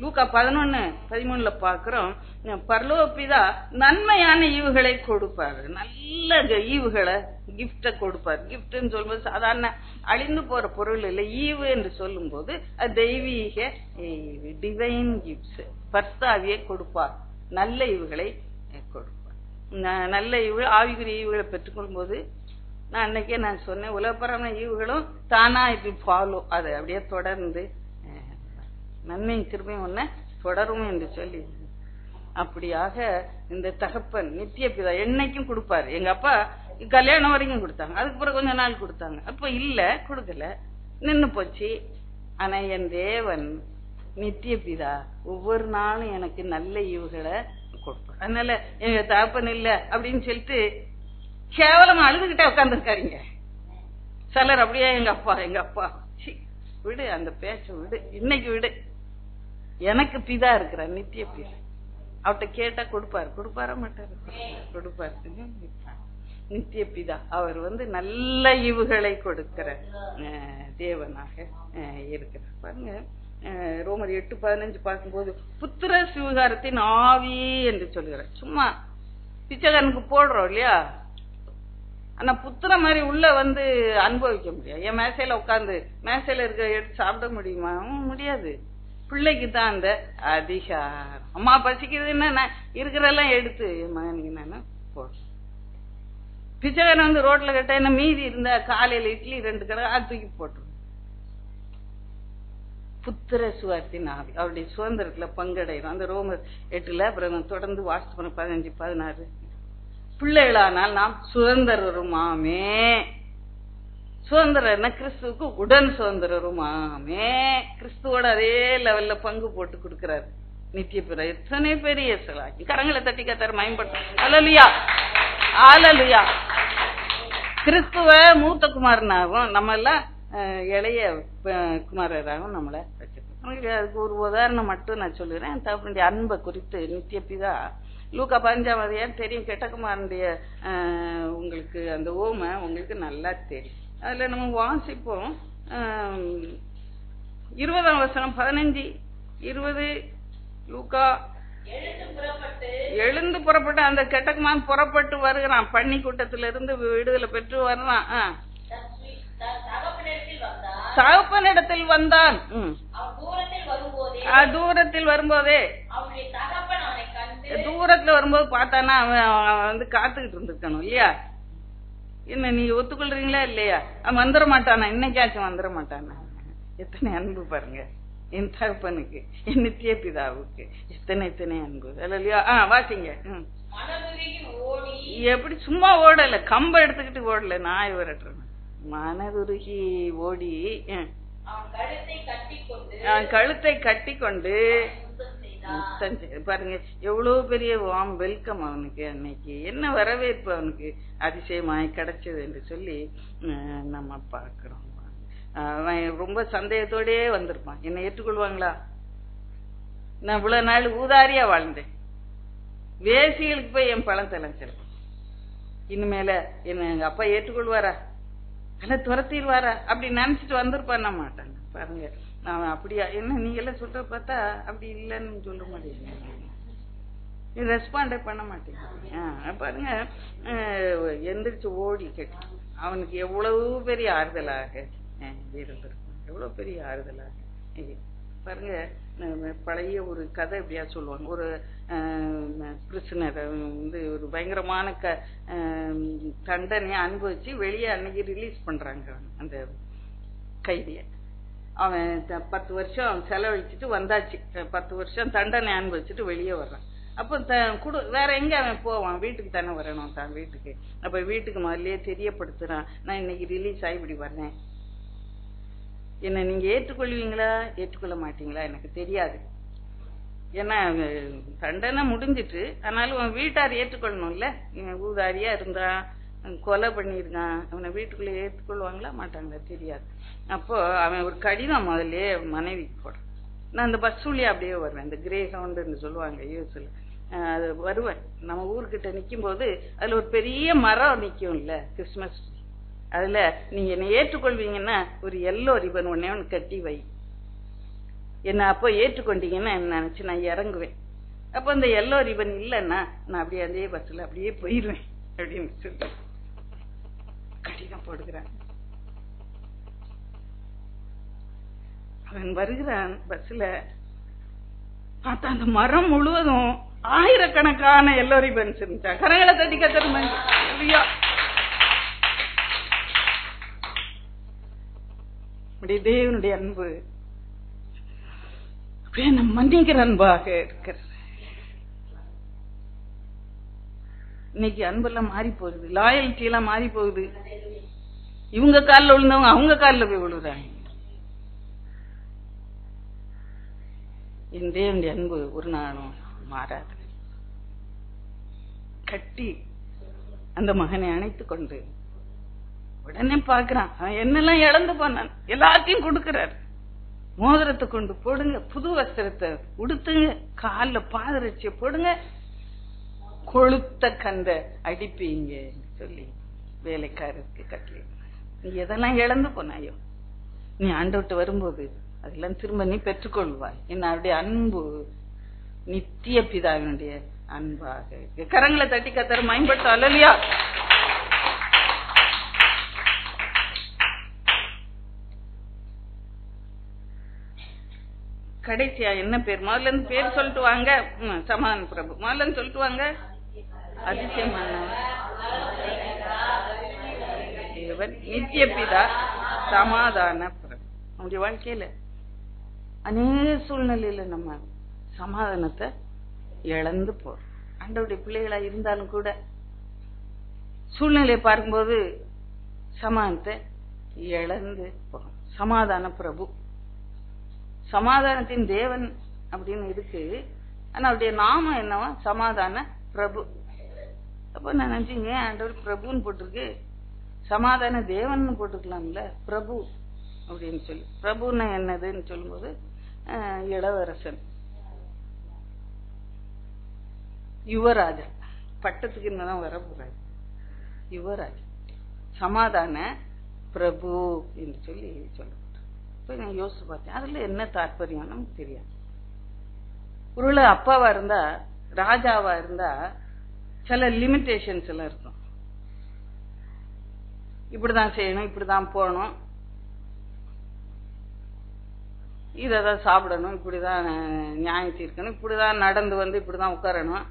லூக்கா 11:13 பார்க்கிறோம். பரலோக பிதா நன்மையான ஈவுகளை கொடுப்பாரு, நல்ல ஈவுகளை கிஃப்ட கொடுப்பாரு. கிஃப்ட்னு சொல்லும்போது சாதாரண அழிந்து போற பொருள் இல்லை, ஈவு என்று சொல்லும் போது அது தெய்வீக டிவைன் கிஃப்ட்ஸ். பர்த்தாவியை கொடுப்பார், நல்ல ஈவுகளை கொடுப்பார். நல்ல ஈவுகள் ஆவிக்குரிய ஈவுகளை பெற்றுக்கொள்ளும் போது நான் அன்னைக்கே நான் சொன்னேன், உலகப்பரமான ஈவுகளும் தானா இப்படி ஃபாலோ, அதை அப்படியே தொடர்ந்து நன்மையும் கிருபையும் ஒன்ன தொடரும் என்று சொல்லி, அப்படியாக இந்த தகப்பன் நித்திய பிதா என்னைக்கும் கொடுப்பாரு. எங்க அப்பா கல்யாணம் வரைக்கும் கொடுத்தாங்க, அதுக்கு பிறகு கொஞ்ச நாள் கொடுத்தாங்க, அப்ப இல்ல கொடுக்கல, நின்னு போச்சு. ஆனா என் தேவன் நித்திய பிதா ஒவ்வொரு நாளும் எனக்கு நல்ல ஈவுகளை கொடுப்பார். அதனால எங்க தகப்பன் இல்ல அப்படின்னு சொல்லிட்டு கேவலமா அழுதுகிட்டே உட்காந்துருக்காருங்க சிலர். அப்படியே எங்க அப்பா விடு, அந்த பேச்ச விடு, இன்னைக்கு விடு. எனக்கு பிதா இருக்கிற நித்திய பிதா, அவர்கிட்ட கேட்டா கொடுப்பாரா மாட்டாரு? கொடுப்பாரு. நித்திய பிதா அவர் நல்ல ஈவுகளை கொடுக்கிற தேவனாக இருக்கிறார். பாருங்க, ரோமர் 8:15 பார்க்கும்போது புத்திர சுவிகாரத்தின் ஆவி என்று சொல்கிறார். சும்மா பிச்சைக்காரனுக்கு போடுறோம் இல்லையா, ஆனா புத்திர மாதிரி உள்ள அனுபவிக்க முடியாது. என் மேசையில உட்காந்து மேசையில இருக்க எடுத்து சாப்பிட முடியுமா? முடியாது. பிள்ளைக்கு தான் அந்த அதிகாரம். அம்மா பசிக்குதுன்னா இருக்கிறதெல்லாம் எடுத்து என் மகனுக்கு நான் போடுறேன். பிச்சைக்காரன் ரோட்ல கட்ட என்ன மீதி இருந்தா காலையில இட்லி 2 கடை தூக்கி போட்டுரும். புத்திர சுவார்த்தின் ஆவி அவருடைய சுதந்திரத்துல பங்கடைகிறோம். அந்த ரோமர் 8 அப்புறம் தொடர்ந்து வாசித்து பண்ண 15, 16 பிள்ளைகளானால் நாம் சுதந்திரருமாமே. சுதந்திரம் என்ன? கிறிஸ்துவுக்கு உடன் சுதந்திரருமாமே. கிறிஸ்துவோட அதே லெவல்ல பங்கு போட்டு கொடுக்கிறாரு நித்திய பிற. எத்தனை பெரிய சலாக்கி. கரங்களை தட்டி கத்தாரு மயம்பட்டோம். அல்லேலூயா, அல்லேலூயா. கிறிஸ்துவ மூத்த குமாரனாகவும் நம்ம எல்லாம் இளைய குமாரராகவும் நம்மளை வச்சிருக்கோம். அதுக்கு ஒரு உதாரணம் மட்டும் நான் சொல்லுறேன். தகப்பனுடைய அன்பை குறித்து நித்திய பிதா லூக்கா 15 தெரியும். கெட்டகுமாரனுடைய உங்களுக்கு அந்த ஓமை உங்களுக்கு நல்லா தெரியும். அதுல நம்ம வாசிப்போம். 20ஆம் வசனம் 15, 20 லூக்கா. எழுந்து புறப்பட்டு அந்த கெட்டகுமாரன் புறப்பட்டு வருகிறான். பன்னி கூட்டத்திலிருந்து விடுதலை பெற்று வர்றான். தகப்பனிடத்தில் வந்தான். தூரத்தில் வரும்போதே தூரத்துல வரும்போது பார்த்தானா அவன் காத்துக்கிட்டு இருந்திருக்கணும் இல்லையா? என்ன நீ ஒத்துக்கொள்றீங்களா இல்லையா? அவன் வந்துட மாட்டானா? இன்னைக்காச்சும் வந்துட மாட்டானா? எத்தனை அன்பு பாருங்க என் தகப்பனுக்கு, என் நித்திய பிதாவுக்கு எத்தனை அன்பு இல்லையா? வாசிங்க. எப்படி சும்மா ஓடல, கம்ப எடுத்துக்கிட்டு ஓடல, நாய் விரட்டுறேன். மனதுருகி ஓடி கழுத்தை கட்டி கொண்டு பாருங்க, எவ்வளவு பெரிய வாம் வெல்கம் அவனுக்கு. அன்னைக்கு என்ன வரவேற்பு அவனுக்கு அதிசயமாய் கிடைச்சது என்று சொல்லி நம்ம பார்க்கிறோம். அவன் ரொம்ப சந்தேகத்தோடே வந்திருப்பான். என்னை ஏற்றுக்கொள்வாங்களா? நான் இவ்வளவு நாள் ஊதாரியா வாழ்ந்தேன், வேசிகளுக்கு போய் என் பழம் தலைச்சல், இனிமேல என்ன எங்க அப்பா ஏற்றுக்கொள்வாரா, அல்ல துரத்திடுவாரா அப்படி நினைச்சிட்டு வந்திருப்பான் மாட்டாங்க. பாருங்க, அவன் அப்படியா என்ன நீங்க எல்லாம் சொல்ற பார்த்தா அப்படி இல்லைன்னு சொல்ல மாட்டேங்க, ரெஸ்பாண்டே பண்ண மாட்டேங்க. பாருங்க, எந்திரிச்சு ஓடி கேட்டு அவனுக்கு எவ்வளவு பெரிய ஆறுதலாக இருந்திருக்கும், எவ்வளவு பெரிய ஆறுதலாக. பாருங்க, பழைய ஒரு கதை எப்படியா சொல்லுவாங்க. ஒரு பிரிசனர் ஒரு பயங்கரமான தண்டனையை அனுபவிச்சு வெளியே அன்னைக்கு ரிலீஸ் பண்றாங்க அந்த கைதிய. அவன் 10 வருஷம் செலவழிச்சுட்டு வந்தாச்சு, 10 வருஷம் தண்டனை அனுபவிச்சுட்டு வெளியே வர்றான். அப்போ வேற எங்க அவன் போவான்? வீட்டுக்கு தானே வரணும், தான் வீட்டுக்கு. அப்ப வீட்டுக்கு முதல்லயே தெரியப்படுத்துறான், நான் இன்னைக்கு ரிலீஸ் ஆகி இப்படி வர்றேன், என்ன நீங்க ஏற்றுக்கொள்வீங்களா ஏற்றுக்கொள்ள மாட்டீங்களா எனக்கு தெரியாது. ஏன்னா தண்டனை முடிஞ்சிட்டு, ஆனாலும் வீட்டார் ஏற்றுக்கொள்ளணும்ல. ஊதாரியா இருந்தா, கொலை பண்ணிருக்கான், அவனை வீட்டுக்குள்ள ஏற்றுக்கொள்வாங்களா மாட்டாங்களா தெரியாது. அப்போ அவன் ஒரு கடிதம் முதல்ல மனைவிக்கு போடுறான். நான் அந்த பஸ் வழியா அப்படியே வருவேன், இந்த கிரே ஹவுண்டுன்னு சொல்லுவாங்க யூஎஸ்ல, அது வருவேன். நம்ம ஊர்கிட்ட நிக்கும் போது அதுல ஒரு பெரிய மரம் நிக்கும் இல்ல, கிறிஸ்துமஸ். அதுல நீங்க என்ன ஏற்றுக்கொள்வீங்கன்னா ஒரு எல்லோ ரிபன் ஒன்னே கட்டி வை, என்ன அப்போ ஏற்றுக்கொண்டீங்கன்னா நினைச்சு நான் இறங்குவேன். அப்ப அந்த எல்லோ ரிபன் இல்லைன்னா நான் அப்படியே அதே பஸ்ல அப்படியே போயிடுவேன் அப்படின்னு சொல்லி கடிதம் போடுகிறான். அவன் வருகிறான் பஸ்ல, பார்த்தா அந்த மரம் முழுவதும் ஆயிரக்கணக்கான எல்லோ ரிபன்ஸ் இருந்துச்சா. கரங்களை தட்டி கத்துறேன். தேவனுடைய அன்பு அப்படியே நம்ம மன்னிக்கிற அன்பாக இருக்கிறது. இன்னைக்கு அன்பெல்லாம் மாறி போகுது, லாயல்ட்டி எல்லாம் மாறி போகுது. இவங்க காலில் விழுந்தவங்க அவங்க காலில் போய் விழுறாங்க. என் தேவனுடைய அன்பு ஒரு நாளும் மாறாது. கட்டி அந்த மகனை அணைத்து கொண்டு உடனே பாக்குறான், அவன் என்னெல்லாம் இழந்து போனான், எல்லாத்தையும் கொடுக்கிறார். மோதிரத்தை கொண்டு போடுங்க, புது வஸ்திரத்தை உடுத்துங்க, கால பாதரட்சிய போடுங்க, கொளுத்த கந்த அடிப்பீங்க சொல்லி வேலைக்காரருக்கு கட்டளை. நீ எதெல்லாம் இழந்து போனாயோ நீ ஆண்டவர்ட்ட வரும்போது அதெல்லாம் திரும்ப நீ பெற்றுக்கொள்வாய். என்னுடைய அன்பு நித்திய பிதாவினுடைய அன்பாக. கரங்களை தட்டி கத்தர மயன்படுத்த அல்லையா? கடைசியா என்ன பேர்? முதல்ல இருந்து பேர் சொல்லிட்டு வாங்க. சமாதான பிரபு முதல்ல இருந்து சொல்லிட்டு வாங்க. அதிசயமான தேவன், நித்திய பிதா, சமாதான பிரபு. நம்முடைய வாழ்க்கையில அநேக சூழ்நிலையில நம்ம சமாதானத்தை இழந்து போறோம். ஆண்டவருடைய பிள்ளைகளா இருந்தாலும் கூட சூழ்நிலையை பார்க்கும்போது சமாதானத்தை இழந்து போறோம். சமாதான பிரபு, சமாதானத்தின் தேவன் அப்படின்னு இருக்கு. ஆனா அவருடைய நாமம் என்னவா? சமாதான பிரபு. அப்ப நான் நினைச்சீங்க ஆண்டவர் பிரபுன்னு போட்டிருக்கு, சமாதான தேவன் போட்டுக்கலாம்ல பிரபு அப்படின்னு சொல்லி. பிரபுன்னா என்னதுன்னு சொல்லும்போது இளவரசன், யுவராஜன், பட்டத்துக்கு இன்னதான் வர போறாரு யுவராஜன், சமாதான பிரபு என்று சொல்லி சொல்ல. நான் யோசிச்சு பார்த்தேன், அதுல என்ன தாற்பயம் நமக்கு தெரியாது. ஒருவேளை அப்பாவா இருந்தா, ராஜாவா இருந்தா சில லிமிடேஷன்ஸ் எல்லாம் இருக்கும். இப்படிதான் செய்யணும், இப்படிதான் போகணும், இதான் சாப்பிடணும், இப்படிதான் நியாயம் தீர்க்கணும், இப்படிதான் நடந்து வந்து இப்படிதான் உட்காரணும்.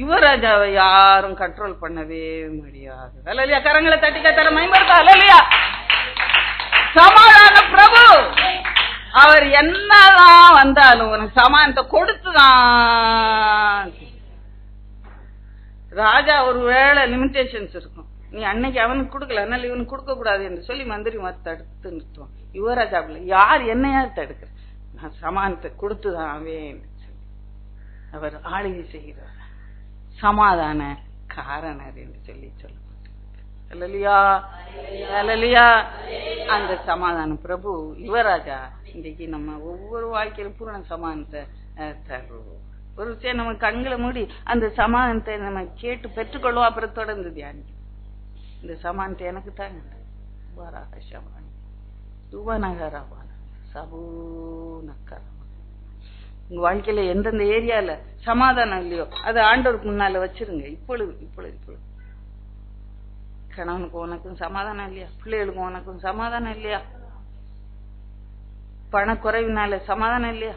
யுவராஜாவை யாரும் கண்ட்ரோல் பண்ணவே முடியாது. அல்லையா? கரங்களை தட்டி கத்தர மயன்படுத்தா அல்லையா? சமாதான பிரபு அவர் என்னதான் வந்தாலும் உனக்கு சமாதானத்தை கொடுத்துதான். ராஜா ஒருவேளை லிமிடேஷன்ஸ் இருக்கும், நீ அன்னைக்கு அவனுக்கு கொடுக்கல, அதனால இவனுக்கு கொடுக்க கூடாது என்று சொல்லி மந்திரி மாதிரி தடுத்து நிறுத்துவான். யுவராஜா யார் என்ன யார் தடுக்கிற, நான் சமாதானத்தை கொடுத்துதான் அவர் ஆளுகை செய்கிறார். சமாதான காரணர் என்று சொல்லி சொல்ல. அந்த சமாதான பிரபு யுவராஜா இன்றைக்கு நம்ம ஒவ்வொரு வாழ்க்கையிலும் பூரண சமாதானத்தை தருவோம். ஒரு விஷயம் நம்ம கண்களை மூடி அந்த சமாதானத்தை நம்ம கேட்டு பெற்றுக்கொள்வோம். அப்புறம் தொடர்ந்து தியானிக்கும். இந்த சமாதானத்தை எனக்கு தாங்க உங்க வாழ்க்கையில எந்தெந்த ஏரியால சமாதானம் இல்லையோ அது ஆண்டவருக்கு முன்னால வச்சிருங்க. இப்பொழுது இப்பொழுது இப்பொழுது கணவனுக்கு உனக்கும் சமாதானம் இல்லையா? பிள்ளைகளுக்கும் உனக்கும் சமாதானம் இல்லையா? பணக்குறைவினால சமாதானம் இல்லையா?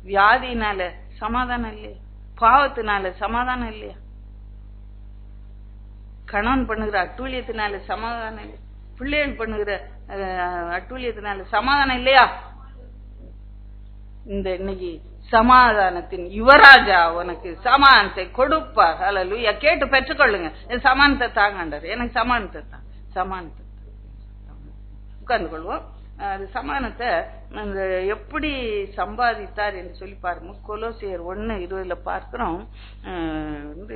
வியாதினால சமாதானம் இல்லையா? பாவத்தினால சமாதானம் இல்லையா? கணவன் பண்ணுகிற அட்டூழியத்தினால சமாதானம் இல்லையா? பிள்ளைகள் பண்ணுகிற அட்டூழியத்தினால சமாதானம் இல்லையா? இந்த இன்னைக்கு சமாதானத்தின் யுவராஜா உனக்கு சமாதானத்தை கொடுப்பார். ஹல்லேலூயா. கேட்டு பெற்றுக்கொள்ளுங்க. சமாதானத்தை தாங்கண்டாரு, எனக்கு சமாதானத்தை தான். சமாதானத்தை உட்கார்ந்து கொள்வோம். அது சமாதானத்தை எப்படி சம்பாதித்தார் என்று சொல்லி பாருங்க. கொலோசியர் 1:20 பார்க்கிறோம். இந்த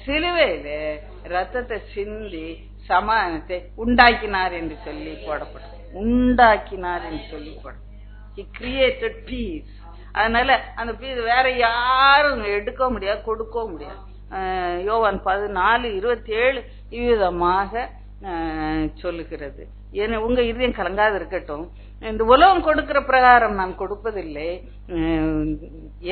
சிலுவையில ரத்தத்தை சிந்தி சமாதானத்தை உண்டாக்கினார் என்று சொல்லி போடப்படும். உண்டாக்கினார் என்று சொல்லி போடும். He created peace. அதனால அந்த பீஸ் வேற யாரும் எடுக்க முடியாது, கொடுக்க முடியாது. யோவான் 14:27 இவ்விதமாக சொல்லுகிறது. ஏன்னா உங்க இதயம் கலங்காது இருக்கட்டும், இந்த உலகம் கொடுக்கிற பிரகாரம் நான் கொடுப்பதில்லை,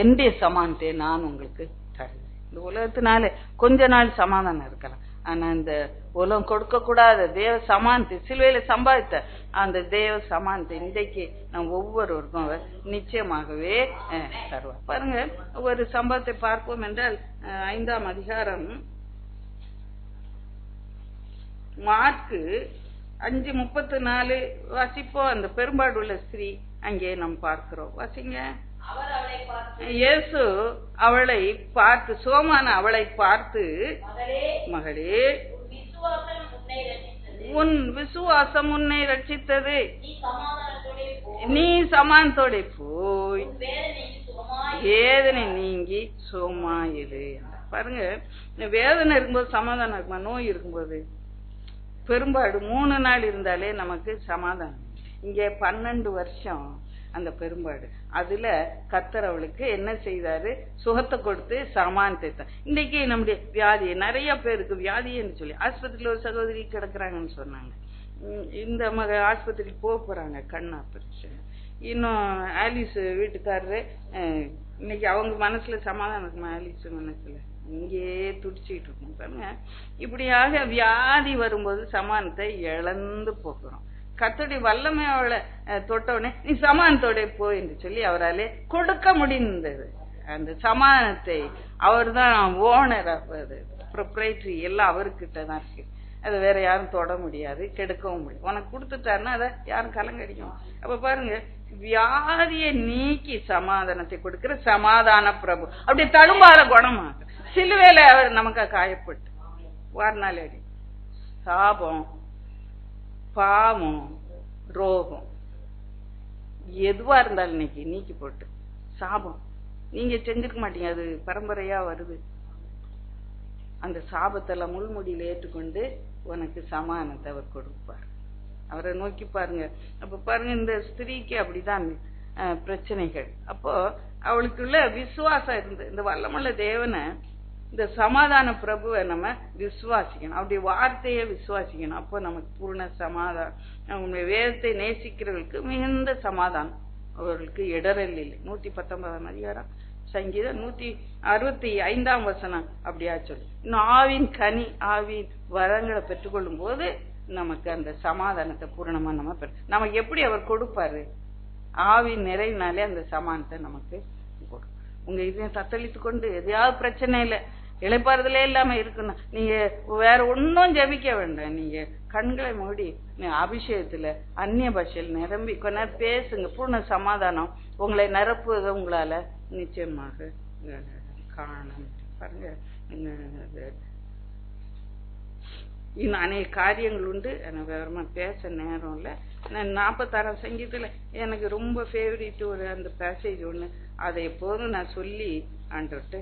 என்னுடைய சமாதானத்தை நான் உங்களுக்கு தருவேன். இந்த உலகத்தினால கொஞ்ச நாள் சமாதானம் இருக்கலாம், ஆனா இந்த உலகம் கொடுக்க கூடாத தேவ சமானத்தை சிலுவையில சம்பாதித்த அந்த தேவ சமானத்தை இன்றைக்கு நம்ம ஒவ்வொருவருக்கும் அவர் நிச்சயமாகவே தருவார். பாருங்க, ஒரு சம்பவத்தை பார்ப்போம் என்றால் 5ஆம் அதிகாரம் மார்க்கு 5:34 வாசிப்போம். அந்த பெரும்பாடுள்ள ஸ்திரீ அங்கே நாம் பார்க்கிறோம். வாசிங்க. இயேசு அவளை பார்த்து, சோமான அவளை பார்த்து, மகளே உன் விசுவாசம் உன்னை ரட்சித்தது, நீ சமாதானத்தோட போய் வேதனை நீங்கி சுகமாயிரு. பாருங்க, வேதனை இருக்கும்போது சமாதானம் இருக்குமா? நோய் இருக்கும்போது பெரும்பாடு 3 நாள் இருந்தாலே நமக்கு சமாதானம். இங்க 12 வருஷம் அந்த பெரும்பாடு. அதுல கர்த்தர் அவளுக்கு என்ன செய்தாரு? சுகத்தை கொடுத்து சமாதானத்தை தான். இன்னைக்கு நம்முடைய வியாதி, நிறைய பேருக்கு வியாதின்னு சொல்லி ஆஸ்பத்திரியில ஒரு சகோதரி கிடக்குறாங்கன்னு சொன்னாங்க. இந்த ஆஸ்பத்திரிக்கு போறாங்க, கண் ஆபரேஷன். இன்னும் ஆலிஸ் வீட்டுக்காரரு இன்னைக்கு அவங்க மனசுல சமாதானம் இருக்குமா? ஆலிஸ் மனசுல இங்கேயே துடிச்சுட்டு இருக்கும் பாருங்க. இப்படியாக வியாதி வரும்போது சமாதானத்தை இழந்து போக்குறோம். கர்த்தருடைய வல்லமை அவளை தொட்டவுடனே நீ சமாதானத்தோட போய் என்று சொல்லி அவராலே கொடுக்க முடிந்தது. அந்த சமாதானத்தை அவர் தான் ஓனர், ப்ரொப்ரைட்டரி எல்லாம் அவர்கிட்ட தான் இருக்கு. அது வேற யாரும் தொட முடியாது, கெடுக்கவும் முடியாது. உனக்கு கொடுத்துட்டாருன்னா அதை யாரும் கலங்கடிக்கும். அப்ப பாருங்க, வியாதியை நீக்கி சமாதானத்தை கொடுக்கிற சமாதான பிரபு. அப்படி தடுமாற குணமாக சிலுவையில அவர் நமக்கு காயப்பட்டு வார்னாலே அடி சாபம், பாவம், ரோகம் எதுவா இருந்தாலும் இன்னைக்கு நீக்கி போட்டு, சாபம் நீங்க செஞ்சிருக்க மாட்டீங்க, அது பரம்பரையா வருது. அந்த சாபத்தெல்லாம் முள்முடியில ஏற்றுக்கொண்டு உனக்கு சமாதானத்தை அவர் கொடுப்பார். அவரை நோக்கி பாருங்க. அப்ப பாருங்க, இந்த ஸ்திரீக்கு அப்படிதான் பிரச்சனைகள். அப்போ அவளுக்குள்ள விசுவாசம் இருந்து இந்த வல்லமுள்ள தேவனை, இந்த சமாதான பிரபுவை நம்ம விசுவாசிக்கணும். அப்படி வார்த்தையை விசுவாசிக்கணும். அப்போ நமக்கு பூர்ண சமாதானம். வேதத்தை நேசிக்கிறவர்களுக்கு மிகுந்த சமாதானம், அவர்களுக்கு இடரல் இல்லை. 119ஆம் அதிகாரம் சங்கீதம் 165ஆம் வசனம் அப்படியா சொல்லு. இன்னும் ஆவின் கனி, ஆவின் வரங்களை பெற்றுக்கொள்ளும் போது நமக்கு அந்த சமாதானத்தை பூரணமா நம்ம நமக்கு எப்படி அவர் கொடுப்பாரு? ஆவின் நிறைவினாலே அந்த சமாதானத்தை நமக்கு கொடுக்கும். உங்க இதையும் தத்தளித்து கொண்டு எதையாவது பிரச்சனை இல்லை, இளைப்பாறுதலே இல்லாம இருக்கணும், நீங்க வேற ஒன்னும் ஜபிக்க வேண்டாம். நீங்க கண்களை மூடி அபிஷேகத்துல அந்நிய பாஷையில் நிரம்பி கொஞ்ச நேரம் பேசுங்க. பூர்ண சமாதானம் உங்களை நிரப்புவதை உங்களால நிச்சயமாக காணும். பாருங்க, இன்னும் அநேக காரியங்கள் உண்டு. எனக்கு விவரமா பேச நேரம் இல்லை. 46ஆம் சங்கீதத்துல எனக்கு ரொம்ப ஃபேவரட் ஒரு அந்த பேசேஜ் ஒண்ணு, அதை எப்போதும் நான் சொல்லி ஆண்டவர்கிட்ட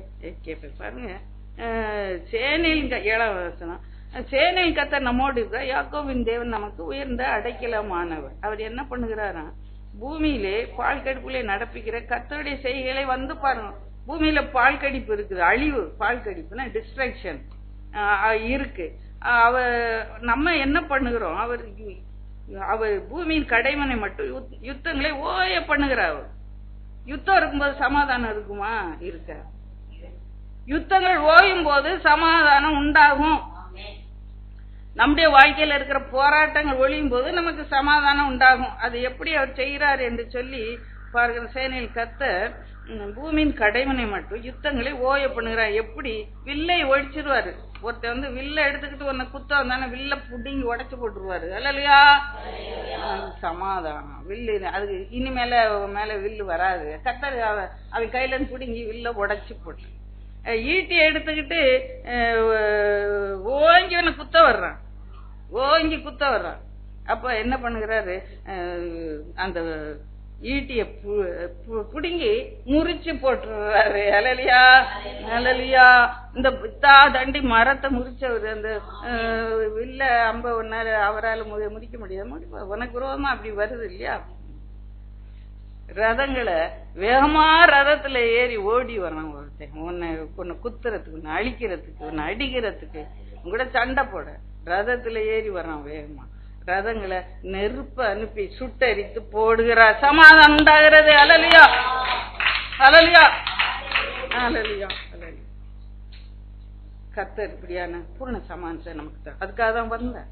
கேட்பேன். பாருங்க, சேனையின் 7ஆம் வசனம், சேனையின் கர்த்தர் நம்மோடு இருக்கிற யாக்கோபின் தேவன் நமக்கு உயர்ந்த அடைக்கலமானவர். அவர் என்ன பண்ணுகிறாராம்? பூமியிலே பால் கடிப்புகளை நடப்பிக்கிற கர்த்தருடைய செய்கைகளை வந்து பாருங்க. பூமியில பால் கடிப்பு இருக்குது, அழிவு, பால் கடிப்புனா டிஸ்ட்ராக்ஷன் இருக்கு. நம்ம என்ன பண்ணுகிறோம்? அவர் பூமியின் கடைமனை மட்டும் யுத்தங்களை ஓய பண்ணுகிறார். யுத்தம் இருக்கும்போது சமாதானம் இருக்குமா? இருக்க. யுத்தங்கள் ஓயும் போது சமாதானம் உண்டாகும். நம்முடைய வாழ்க்கையில இருக்கிற போராட்டங்கள் ஒழியும் போது நமக்கு சமாதானம் உண்டாகும். அது எப்படி அவர் செய்கிறார் என்று சொல்லி பாருகிற சேனையில் கர்த்தர் பூமியின் கடைமனை மட்டும் யுத்தங்களை ஓய பண்ணுகிறார். எப்படி? வில்லை ஒழிச்சிருவாரு. ஒருத்தர் வில்ல எடுத்துக்கிட்டு உன்னை குத்த வந்தானே வில்ல புடிங்கி உடைச்சு போட்டுருவாரு. இல்லையா? சமாதானம். வில்லு அது இனிமேல மேல வில்லு வராது. கர்த்தர் அவன் கையில இருந்து புடிங்கி வில்ல உடைச்சு போட்டு ஈட்டியை எடுத்துக்கிட்டு ஓங்கி உன்னை குத்த வர்றான், ஓங்கி குத்த வர்றான். அப்ப என்ன பண்ணுகிறாரு? அந்த ஈட்டிய புடுங்கி முறிச்சு போட்டுறாரு. அலலியா அலலியா. இந்த பித்தா தண்டி மரத்தை முறிச்சவர் அந்த வில்ல அம்ப ஒன்னாரு அவரால் முறிக்க முடியாது. உனக்கு விரோதமா அப்படி வருது இல்லையா? ரதங்களை வேகமா ரதத்துல ஏறி ஓடி வரான் ஒருத்தன், உன்னை குத்துறதுக்கு, உன்னை அழிக்கிறதுக்கு, உன்னை அடிக்கிறதுக்கு, உங்கூட சண்டை போட ரதத்துல ஏறி வரான் வேகமா. ரதங்களை நெருப்ப அனுப்பி சுட்டரித்து போடுகிறார். சமாதானம் உண்டாகிறது. அலலியா அலலியா அலலியா அலலியா. கர்த்தர் இப்படியான பூர்ண சமாதானத்தை நமக்கு தான். அதுக்காக தான் வந்த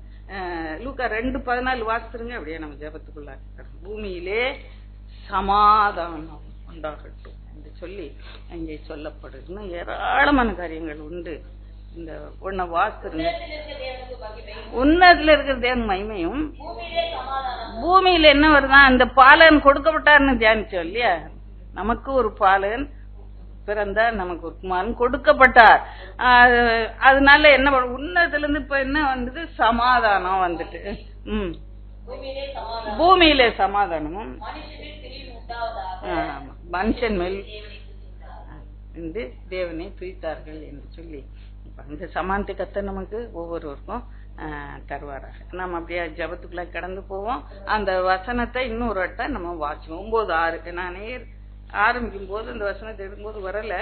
லூக்கா 2:14 வாசித்துருங்க. அப்படியே நம்ம ஜெபத்துக்குள்ள பூமியிலே சமாதானம் உண்டாகட்டும் என்று சொல்லி அங்கே சொல்லப்படுது. இன்னும் ஏராளமான காரியங்கள் உண்டு. இந்த ஒன்ன வாசித்துருங்க. உன்னதத்துல இருக்கிற தேவன் மகிமையும் பூமியில என்ன வருதான்? அந்த பாலன் கொடுக்கப்பட்டார்னு தியானிச்சோம் இல்லையா? நமக்கு ஒரு பாலன் பிறந்தார், நமக்கு ஒரு குமாரன் கொடுக்கப்பட்டார். அதனால என்ன உன்னதத்துல இருந்து இப்ப என்ன வந்தது? சமாதானம் வந்துட்டு. பூமியிலே சமாதானமும் மனுஷன் மேல் இருந்து தேவனை துதித்தார்கள் என்று சொல்லி இந்த சமாந்தி கர்த்தர் நமக்கு ஒவ்வொருவருக்கும் தருவாராக. நம்ம அப்படியே ஜபத்துக்குள்ள கடந்து போவோம். அந்த வசனத்தை இன்னொரு வட்டம் நம்ம வாசிப்போம். 9:6 நானே ஆரம்பிக்கும் போது இந்த வசனத்தை எடுக்கும்போது வரல.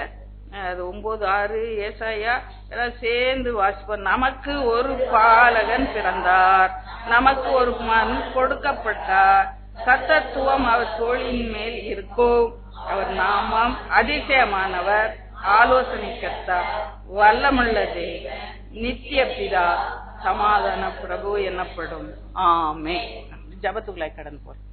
அது 9:6 ஏசாயா எல்லாம் சேர்ந்து வாசிப்போம். நமக்கு ஒரு பாலகன் பிறந்தார், நமக்கு ஒரு மகன் கொடுக்கப்பட்டார், கர்த்தத்துவம் அவர் தோளின் மேல் இருக்கும், அவர் நாமம் அதிசயமானவர், ஆலோசனை கர்த்தர், வல்லமுள்ள தேவன், நித்திய பிதா, சமாதான பிரபு எனப்படும். ஆமென். ஜபத்துக்குள்ளாய் கடந்து போறோம்.